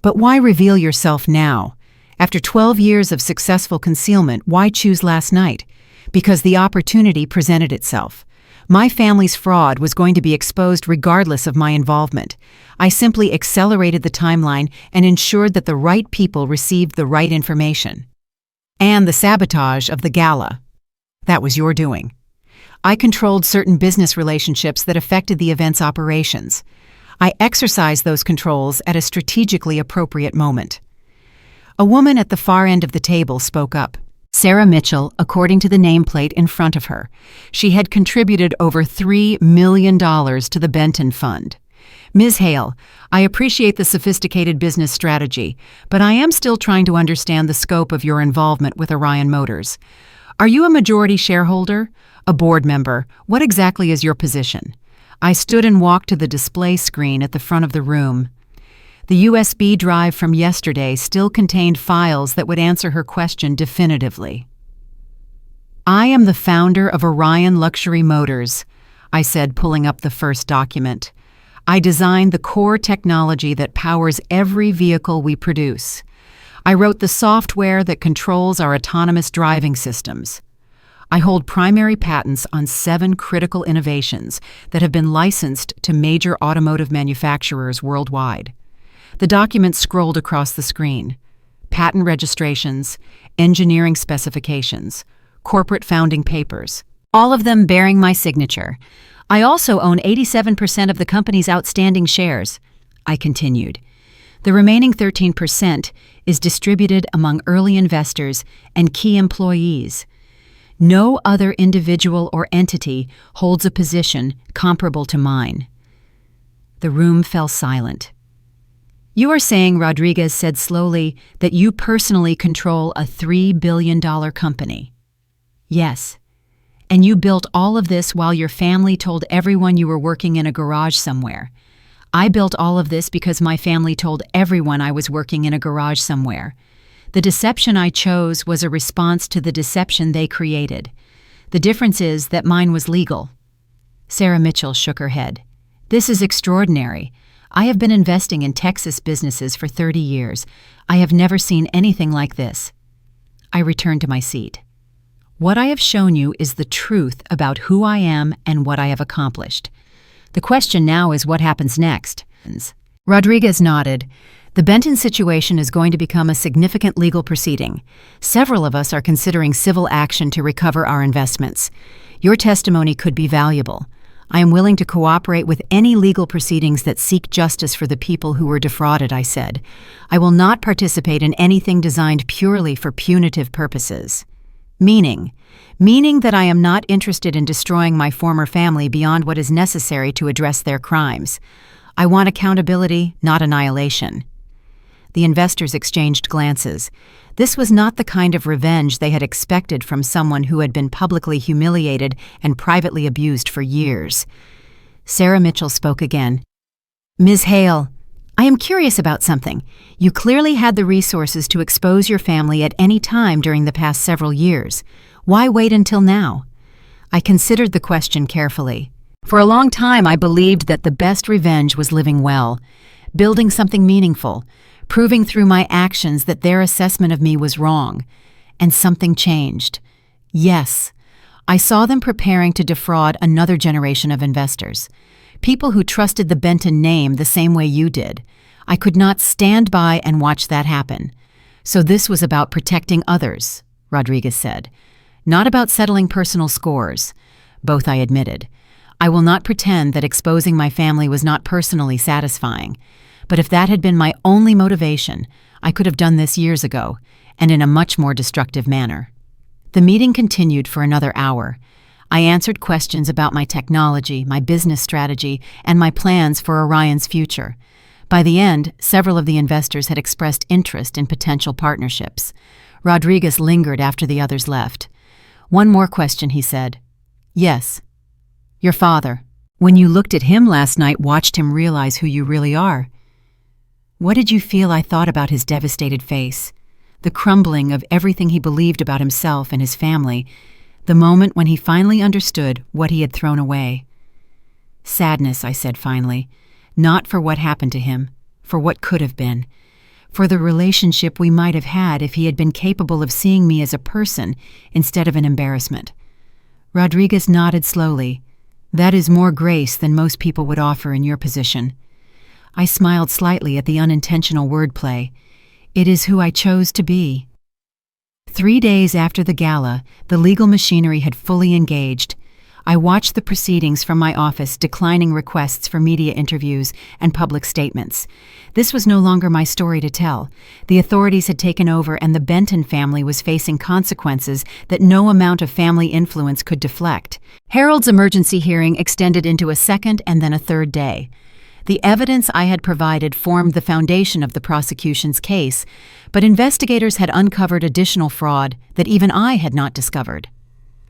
"But why reveal yourself now? After 12 years of successful concealment, why choose last night? Because the opportunity presented itself. My family's fraud was going to be exposed regardless of my involvement. I simply accelerated the timeline and ensured that the right people received the right information. And the sabotage of the Gala. That was your doing. I controlled certain business relationships that affected the event's operations. I exercised those controls at a strategically appropriate moment." A woman at the far end of the table spoke up. Sarah Mitchell, according to the nameplate in front of her. She had contributed over $3 million to the Benton Fund. "Ms. Hale, I appreciate the sophisticated business strategy, but I am still trying to understand the scope of your involvement with Orion Motors. Are you a majority shareholder? A board member? What exactly is your position?" I stood and walked to the display screen at the front of the room. The USB drive from yesterday still contained files that would answer her question definitively. "I am the founder of Orion Luxury Motors," I said, pulling up the first document. "I designed the core technology that powers every vehicle we produce. I wrote the software that controls our autonomous driving systems. I hold primary patents on 7 critical innovations that have been licensed to major automotive manufacturers worldwide." The document scrolled across the screen. Patent registrations, engineering specifications, corporate founding papers, all of them bearing my signature. "I also own 87% of the company's outstanding shares," I continued. "The remaining 13% is distributed among early investors and key employees. No other individual or entity holds a position comparable to mine." The room fell silent. "You are saying," Rodriguez said slowly, "that you personally control a $3 billion company?" "Yes. And you built all of this while your family told everyone you were working in a garage somewhere. I built all of this because my family told everyone I was working in a garage somewhere. The deception I chose was a response to the deception they created. The difference is that mine was legal." Sarah Mitchell shook her head. "This is extraordinary. I have been investing in Texas businesses for 30 years. I have never seen anything like this." I returned to my seat. "What I have shown you is the truth about who I am and what I have accomplished. The question now is what happens next. Rodriguez nodded. The Benton situation is going to become a significant legal proceeding. Several of us are considering civil action to recover our investments. Your testimony could be valuable. I am willing to cooperate with any legal proceedings that seek justice for the people who were defrauded, I said. I will not participate in anything designed purely for punitive purposes. Meaning that I am not interested in destroying my former family beyond what is necessary to address their crimes. I want accountability, not annihilation. The investors exchanged glances. This was not the kind of revenge they had expected from someone who had been publicly humiliated and privately abused for years. Sarah Mitchell spoke again. Ms. Hale, I am curious about something. You clearly had the resources to expose your family at any time during the past several years. Why wait until now? I considered the question carefully. For a long time, I believed that the best revenge was living well, building something meaningful, proving through my actions that their assessment of me was wrong. And something changed. Yes, I saw them preparing to defraud another generation of investors. People who trusted the Benton name the same way you did. I could not stand by and watch that happen. So this was about protecting others, Rodriguez said. Not about settling personal scores. Both I admitted. I will not pretend that exposing my family was not personally satisfying. But if that had been my only motivation, I could have done this years ago, and in a much more destructive manner. The meeting continued for another hour. I answered questions about my technology, my business strategy, and my plans for Orion's future. By the end, several of the investors had expressed interest in potential partnerships. Rodriguez lingered after the others left. One more question, he said. Yes. Your father. When you looked at him last night, watched him realize who you really are. What did you feel I thought about his devastated face? The crumbling of everything he believed about himself and his family, the moment when he finally understood what he had thrown away. Sadness, I said finally, not for what happened to him, for what could have been, for the relationship we might have had if he had been capable of seeing me as a person instead of an embarrassment. Rodriguez nodded slowly. That is more grace than most people would offer in your position. I smiled slightly at the unintentional wordplay. It is who I chose to be. 3 days after the gala, the legal machinery had fully engaged. I watched the proceedings from my office, declining requests for media interviews and public statements. This was no longer my story to tell. The authorities had taken over, and the Benton family was facing consequences that no amount of family influence could deflect. Harold's emergency hearing extended into a second and then a third day. The evidence I had provided formed the foundation of the prosecution's case, but investigators had uncovered additional fraud that even I had not discovered.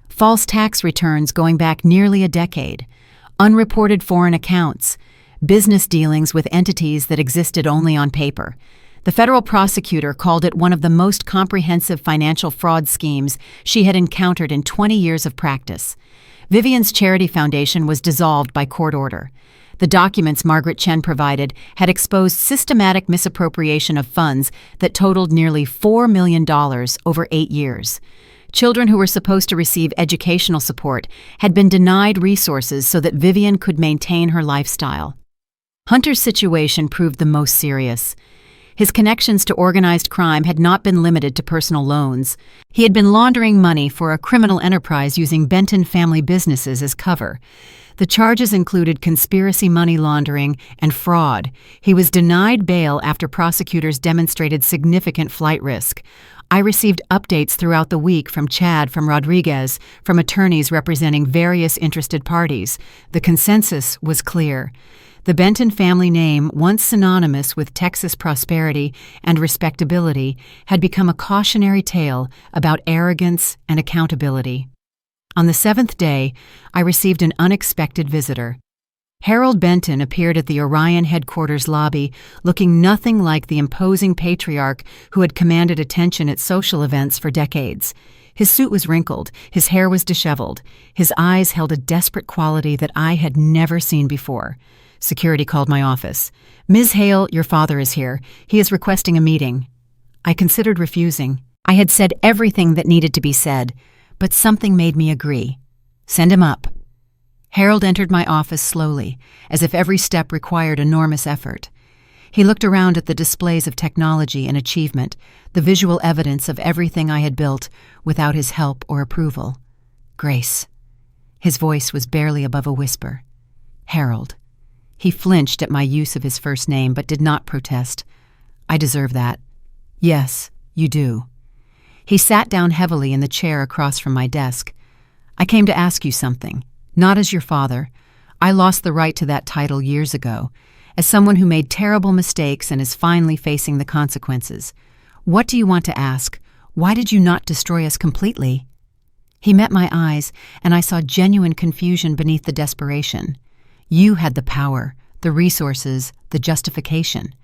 False tax returns going back nearly a decade, unreported foreign accounts, business dealings with entities that existed only on paper. The federal prosecutor called it one of the most comprehensive financial fraud schemes she had encountered in 20 years of practice. Vivian's charity foundation was dissolved by court order. The documents Margaret Chen provided had exposed systematic misappropriation of funds that totaled nearly $4 million over 8 years. Children who were supposed to receive educational support had been denied resources so that Vivian could maintain her lifestyle. Hunter's situation proved the most serious. His connections to organized crime had not been limited to personal loans. He had been laundering money for a criminal enterprise using Benton family businesses as cover. The charges included conspiracy money laundering and fraud. He was denied bail after prosecutors demonstrated significant flight risk. I received updates throughout the week from Chad, from Rodriguez, from attorneys representing various interested parties. The consensus was clear. The Benton family name, once synonymous with Texas prosperity and respectability, had become a cautionary tale about arrogance and accountability. On the 7th day, I received an unexpected visitor. Harold Benton appeared at the Orion headquarters lobby, looking nothing like the imposing patriarch who had commanded attention at social events for decades. His suit was wrinkled, his hair was disheveled, his eyes held a desperate quality that I had never seen before. Security called my office. "Ms. Hale, your father is here. He is requesting a meeting." I considered refusing. I had said everything that needed to be said, but something made me agree. "Send him up." Harold entered my office slowly, as if every step required enormous effort. He looked around at the displays of technology and achievement, the visual evidence of everything I had built, without his help or approval. Grace. His voice was barely above a whisper. Harold. He flinched at my use of his first name, but did not protest. I deserve that. Yes, you do. He sat down heavily in the chair across from my desk. I came to ask you something. Not as your father. I lost the right to that title years ago, as someone who made terrible mistakes and is finally facing the consequences. What do you want to ask? Why did you not destroy us completely? He met my eyes, and I saw genuine confusion beneath the desperation. You had the power, the resources, the justification.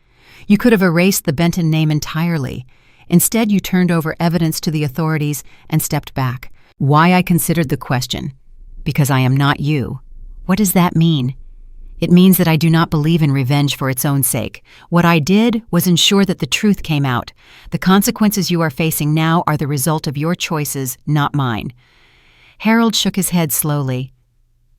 You could have erased the Benton name entirely. Instead, you turned over evidence to the authorities and stepped back. Why I considered the question? Because I am not you. What does that mean? It means that I do not believe in revenge for its own sake. What I did was ensure that the truth came out. The consequences you are facing now are the result of your choices, not mine. Harold shook his head slowly.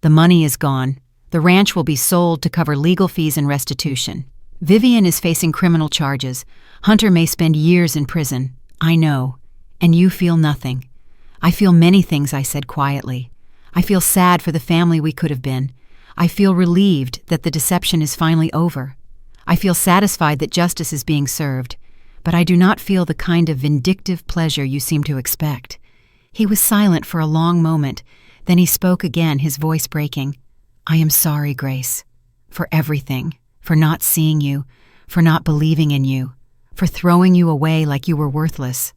The money is gone. The ranch will be sold to cover legal fees and restitution. Vivian is facing criminal charges. Hunter may spend years in prison. I know. And you feel nothing. I feel many things, I said quietly. I feel sad for the family we could have been. I feel relieved that the deception is finally over. I feel satisfied that justice is being served, but I do not feel the kind of vindictive pleasure you seem to expect. He was silent for a long moment, then he spoke again, his voice breaking. I am sorry, Grace, for everything, for not seeing you, for not believing in you, for throwing you away like you were worthless.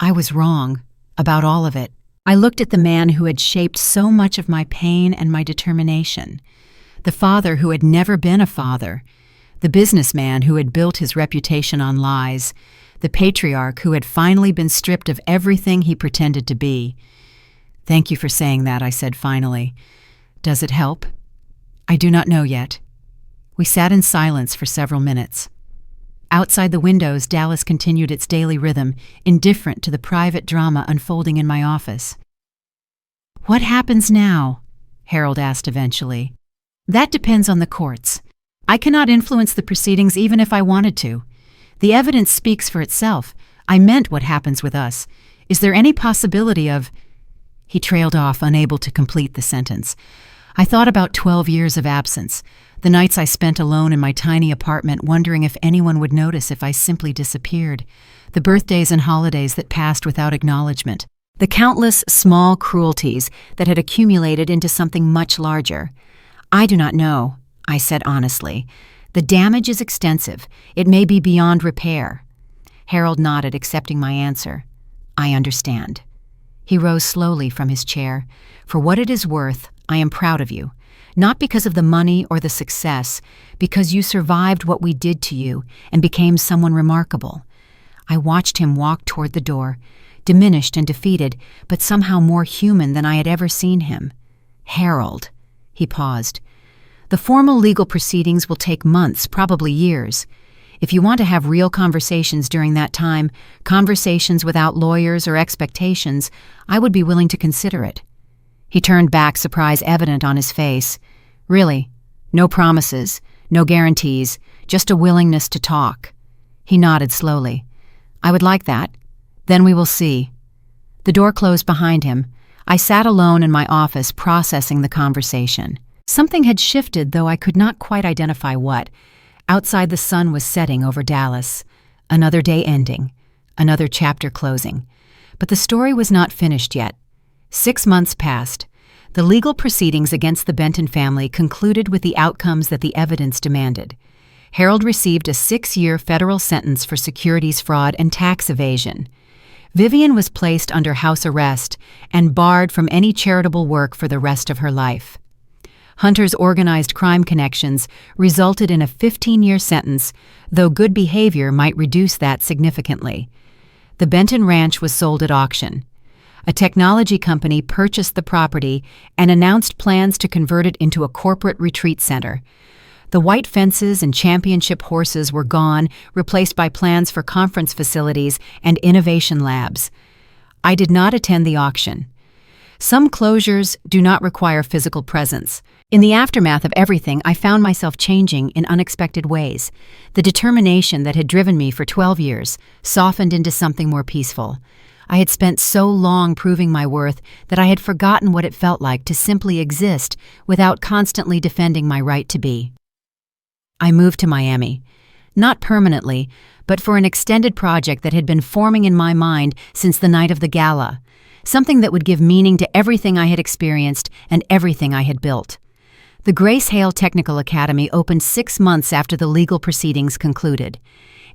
I was wrong about all of it. I looked at the man who had shaped so much of my pain and my determination, the father who had never been a father, the businessman who had built his reputation on lies, the patriarch who had finally been stripped of everything he pretended to be. Thank you for saying that, I said finally. Does it help? I do not know yet. We sat in silence for several minutes. Outside the windows, Dallas continued its daily rhythm, indifferent to the private drama unfolding in my office. What happens now? Harold asked eventually. That depends on the courts. I cannot influence the proceedings even if I wanted to. The evidence speaks for itself. I meant what happens with us. Is there any possibility of... He trailed off, unable to complete the sentence. I thought about 12 years of absence, the nights I spent alone in my tiny apartment wondering if anyone would notice if I simply disappeared, the birthdays and holidays that passed without acknowledgement, the countless small cruelties that had accumulated into something much larger. I do not know, I said honestly. The damage is extensive. It may be beyond repair. Harold nodded, accepting my answer. I understand. He rose slowly from his chair. For what it is worth, I am proud of you. Not because of the money or the success, because you survived what we did to you and became someone remarkable. I watched him walk toward the door, diminished and defeated, but somehow more human than I had ever seen him. Harold. He paused. The formal legal proceedings will take months, probably years. If you want to have real conversations during that time, conversations without lawyers or expectations, I would be willing to consider it. He turned back, surprise evident on his face. Really? No promises, no guarantees, just a willingness to talk. He nodded slowly. I would like that. Then we will see. The door closed behind him. I sat alone in my office processing the conversation. Something had shifted, though I could not quite identify what. Outside the sun was setting over Dallas. Another day ending. Another chapter closing. But the story was not finished yet. 6 months passed. The legal proceedings against the Benton family concluded with the outcomes that the evidence demanded. Harold received a 6-year federal sentence for securities fraud and tax evasion. Vivian was placed under house arrest and barred from any charitable work for the rest of her life. Hunter's organized crime connections resulted in a 15-year sentence, though good behavior might reduce that significantly. The Benton Ranch was sold at auction. A technology company purchased the property and announced plans to convert it into a corporate retreat center. The white fences and championship horses were gone, replaced by plans for conference facilities and innovation labs. I did not attend the auction. Some closures do not require physical presence. In the aftermath of everything, I found myself changing in unexpected ways. The determination that had driven me for 12 years softened into something more peaceful. I had spent so long proving my worth that I had forgotten what it felt like to simply exist without constantly defending my right to be. I moved to Miami. Not permanently, but for an extended project that had been forming in my mind since the night of the Gala. Something that would give meaning to everything I had experienced and everything I had built. The Grace Hale Technical Academy opened 6 months after the legal proceedings concluded.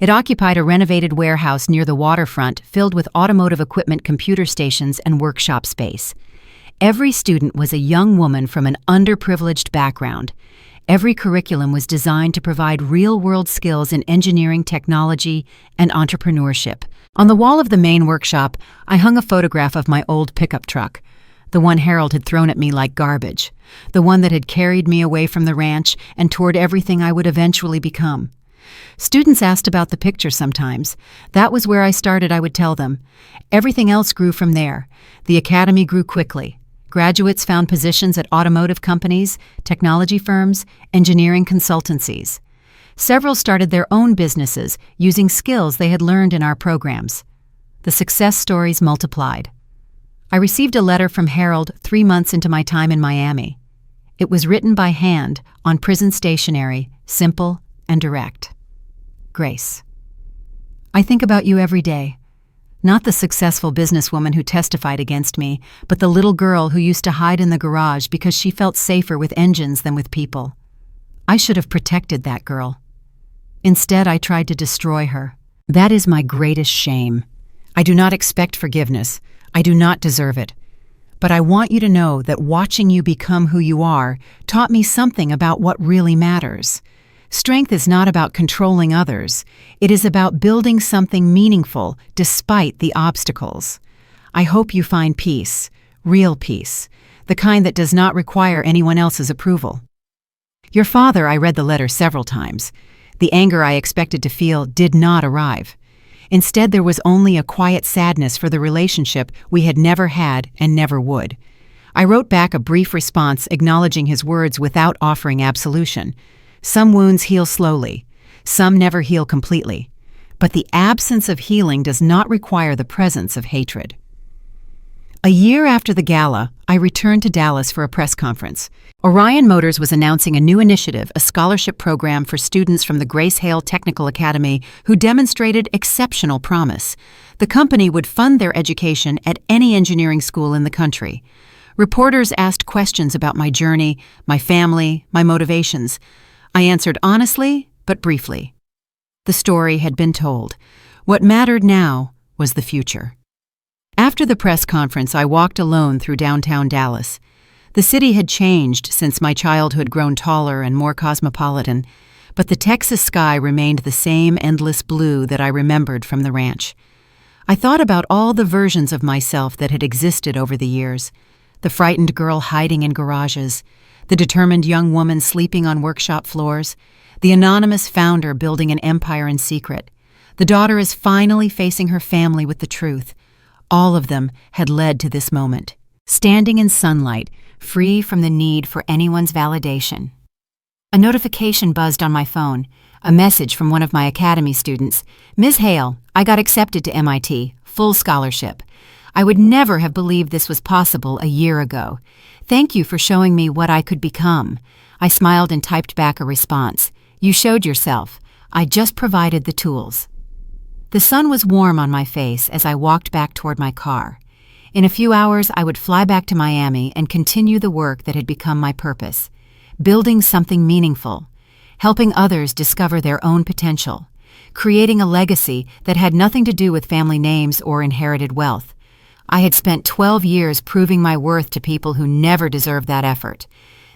It occupied a renovated warehouse near the waterfront filled with automotive equipment, computer stations, and workshop space. Every student was a young woman from an underprivileged background. Every curriculum was designed to provide real-world skills in engineering, technology, and entrepreneurship. On the wall of the main workshop, I hung a photograph of my old pickup truck, the one Harold had thrown at me like garbage, the one that had carried me away from the ranch and toward everything I would eventually become. Students asked about the picture sometimes. That was where I started, I would tell them. Everything else grew from there. The academy grew quickly. Graduates found positions at automotive companies, technology firms, engineering consultancies. Several started their own businesses using skills they had learned in our programs. The success stories multiplied. I received a letter from Harold 3 months into my time in Miami. It was written by hand on prison stationery, simple and direct. Grace, I think about you every day. Not the successful businesswoman who testified against me, but the little girl who used to hide in the garage because she felt safer with engines than with people. I should have protected that girl. Instead, I tried to destroy her. That is my greatest shame. I do not expect forgiveness. I do not deserve it. But I want you to know that watching you become who you are taught me something about what really matters. Strength is not about controlling others. It is about building something meaningful despite the obstacles. I hope you find peace, real peace, the kind that does not require anyone else's approval. Your father, I read the letter several times. The anger I expected to feel did not arrive. Instead, there was only a quiet sadness for the relationship we had never had and never would. I wrote back a brief response acknowledging his words without offering absolution. Some wounds heal slowly, some never heal completely, but the absence of healing does not require the presence of hatred. A year after the Gala, I returned to Dallas for a press conference. Orion Motors was announcing a new initiative, a scholarship program for students from the Grace Hale Technical Academy who demonstrated exceptional promise. The company would fund their education at any engineering school in the country. Reporters asked questions about my journey, my family, my motivations. I answered honestly, but briefly. The story had been told. What mattered now was the future. After the press conference, I walked alone through downtown Dallas. The city had changed since my childhood grown taller and more cosmopolitan, but the Texas sky remained the same endless blue that I remembered from the ranch. I thought about all the versions of myself that had existed over the years. The frightened girl hiding in garages, the determined young woman sleeping on workshop floors, the anonymous founder building an empire in secret. The daughter is finally facing her family with the truth. All of them had led to this moment. Standing in sunlight, free from the need for anyone's validation. A notification buzzed on my phone, a message from one of my academy students. Ms. Hale, I got accepted to MIT, full scholarship. I would never have believed this was possible a year ago. Thank you for showing me what I could become. I smiled and typed back a response. You showed yourself. I just provided the tools. The sun was warm on my face as I walked back toward my car. In a few hours, I would fly back to Miami and continue the work that had become my purpose, building something meaningful, helping others discover their own potential, creating a legacy that had nothing to do with family names or inherited wealth. I had spent 12 years proving my worth to people who never deserved that effort.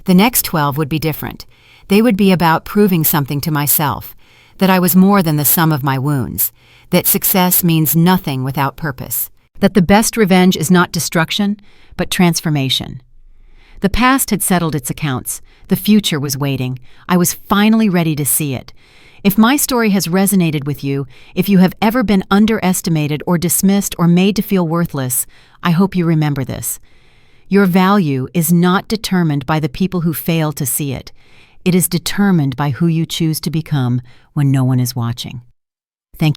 The next 12 would be different. They would be about proving something to myself, that I was more than the sum of my wounds, that success means nothing without purpose, that the best revenge is not destruction, but transformation. The past had settled its accounts. The future was waiting. I was finally ready to see it. If my story has resonated with you, if you have ever been underestimated or dismissed or made to feel worthless, I hope you remember this. Your value is not determined by the people who fail to see it. It is determined by who you choose to become when no one is watching.